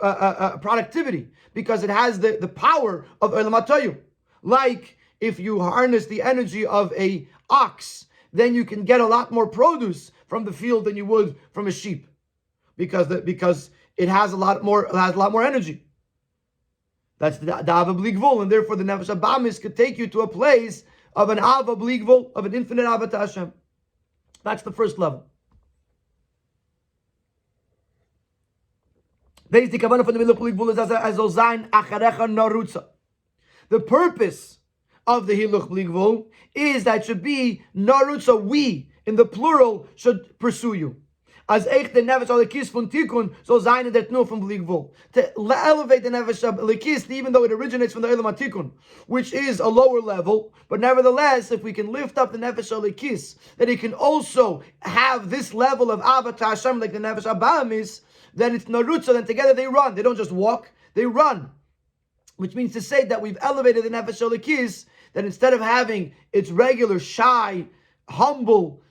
productivity, because it has the power of Elam HaToyu. Like if you harness the energy of a ox, then you can get a lot more produce from the field than you would from a sheep, because it has a lot more energy. That's the Ava Bli Gvul, and therefore the Nefesh Abamis could take you to a place of an Ava Bli Gvul, of an infinite Ava to Hashem. That's the first level. The purpose of the Hiluch Bli Gvul is that it should be Narutza, we, in the plural, should pursue you. As Eich the Nefesh Alikis von Tikkun, so Zayin that no from Bli Gvul. To elevate the Nefesh Alikis, even though it originates from the Elam HaTikkun, which is a lower level, but nevertheless, if we can lift up the Nefesh Alikis, that it can also have this level of Avat Hashem like the Nefesh Abamis, then it's Narutza, then together they run. They don't just walk, they run. Which means to say that we've elevated the Nefesh Alikis, that instead of having its regular, shy, humble,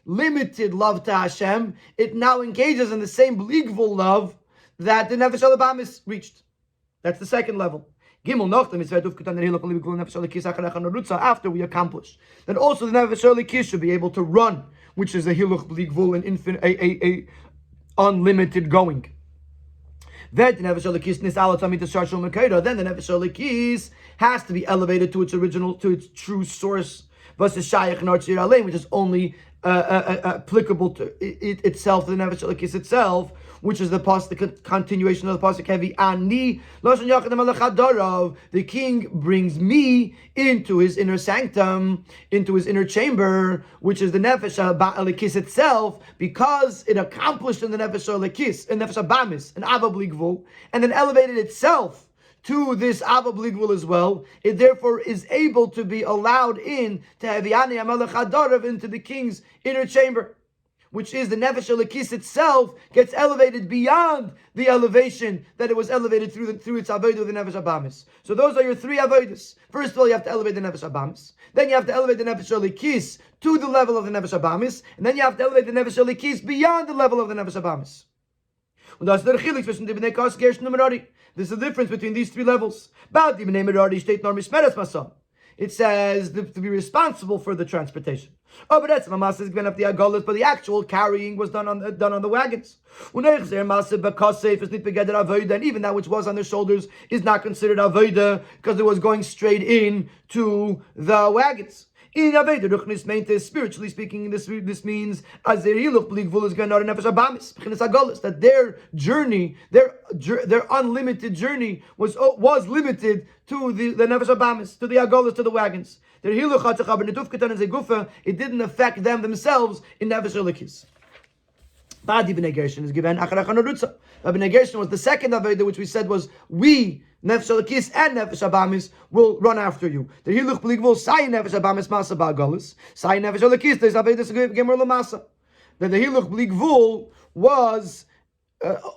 limited love to Hashem, it now engages in the same Bli Gvul love that the Nefesh Abamis reached. That's the second level. After we accomplish that, also the Nefesh Elikis should be able to run, which is a hiluch bli gvul, an infinite, a unlimited going. Then the Nefesh Elikis has to be elevated to its original, to its true source, which is only applicable to it itself, the Nefesh Elikis itself, which is the continuation of the pasuk heavy ani lashon yachad malachadarav. The king brings me into his inner sanctum, into his inner chamber, which is the Nefesh Elikis itself, because it accomplished in the Nefesh Elikis, in Nefesh Abamis, and Ava Bli Gvul, and then elevated itself to this Ava Bli Gvul as well. It therefore is able to be allowed in to have Yani HaMelech HaDarav, into the king's inner chamber, which is the Nefesh Elikis itself gets elevated beyond the elevation that it was elevated through its avodah with the Nefesh Abamis. So those are your three avodas. First of all, you have to elevate the Nefesh Abamis. Then you have to elevate the Nefesh Elikis to the level of the Nefesh Abamis. And then you have to elevate the Nefesh Elikis beyond the level of the Nefesh Abamis. There's a difference between these three levels. It says to be responsible for the transportation. But the actual carrying was done on the wagons. And even that which was on their shoulders is not considered avodah, because it was going straight in to the wagons. In Aveda Ruchnis Meintes, spiritually speaking, this means as their hiluch bli gvul is going to Nefesh Abamis, that their journey, their unlimited journey was limited to the Nefesh Abamis, to the Agolas, to the wagons. Their hiluch hatzachab netufketan and zegufa, it didn't affect them themselves in Nefesh Elikis. Badi b'nei Gershon is given acharach hanarutza. B'nei Gershon was the second Aveda, which we said was we, Nefesh Elikis and Nefesh Abamis, will run after you. The hiluch bli gvul sai Nefesh Abamis masa ba'agolis, sai Nefesh Elikis there's Aveda gemur lamasa. That the hiluch bli gvul was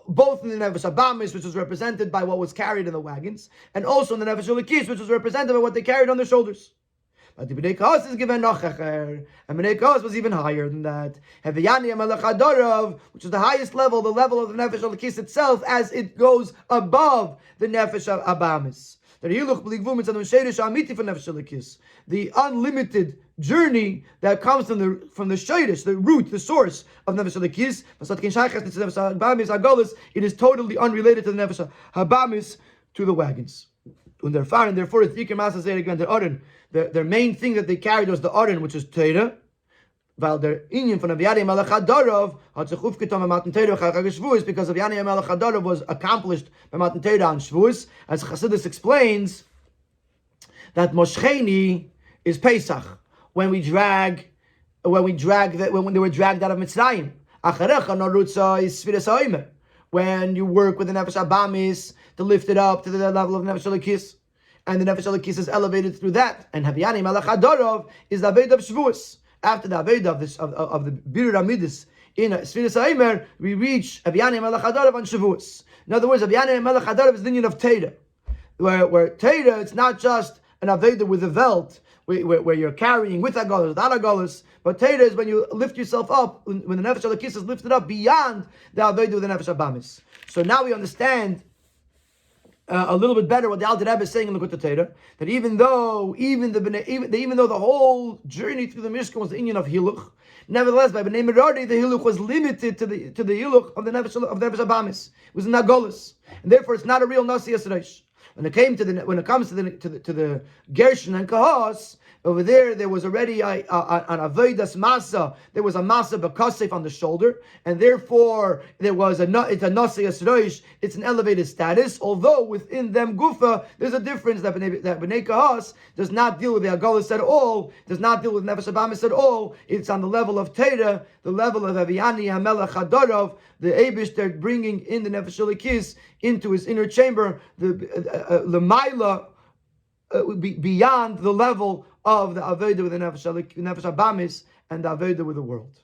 both in the Nefesh Abamis, which was represented by what was carried in the wagons, and also in the Nefesh Elikis, which was represented by what they carried on their shoulders. But the B'nei Kahos is given Nochacher, and B'nei Kahos was even higher than that. Heviyani HaMelech HaDarav, which is the highest level, the level of the Nefesh Elikis itself, as it goes above the Nefesh Abamis. The unlimited journey that comes from the shayrish, the root, the source of Nefesh Elikis, it is totally unrelated to the Nefesh Habamis, to the wagons. And therefore, it's their main thing that they carried was the Aron, which is Torah. While their inyan from Aviyani Melech HaDarav because of Aviyani Melech HaDarav was accomplished by Matan Torah on Shavuos, as Chassidus explains that Moshcheni is Pesach, when they were dragged out of Mitzrayim. Acharecha Norutza is Sfiras HaOmer, when you work with the Nefesh Abamis to lift it up to the level of Nefesh Elikis, and the Nefesh Elikis is elevated through that. And Haviyani Melech HaDarav is the Aved of Shavuos. After the Aved of the Birur Amidus in Sfiras HaOmer, we reach Haviyani Melech HaDarav on Shavuos. In other words, Haviyani Melech HaDarav is the union of Torah, where Torah, it's not just an Aved with a velt, where you're carrying with Agolas, without Agolas, but Torah is when you lift yourself up, when the Nefesh Elikis is lifted up beyond the Aved with the Nefesh Abamis. So now we understand a little bit better what the Alter Rebbe is saying in the Likutei Torah, that even though the whole journey through the Mishkan was the inyan of Hiluch, nevertheless by Bnei Merari the Hiluch was limited to the Hiluch of the Nefesh Abamis. It was in Agolas, and therefore it's not a real Nasi Yisreish. When it comes to the Gershon and Kahos, over there was already an Avodas Masa. There was a Masa B'Kasef on the shoulder, and therefore it's a Nasi Yisreish. It's an elevated status. Although within them Gufa, there's a difference that B'nei Kahos does not deal with the Agolis at all, does not deal with Nefesh Abamis at all. It's on the level of Torah, the level of Aviyani HaMelech HaDarav, the Eibush they're bringing in the Nefesh Elikis into his inner chamber, the Maila, beyond the level of the Aveda with the Nefesh Abamis and the Aveda with the world.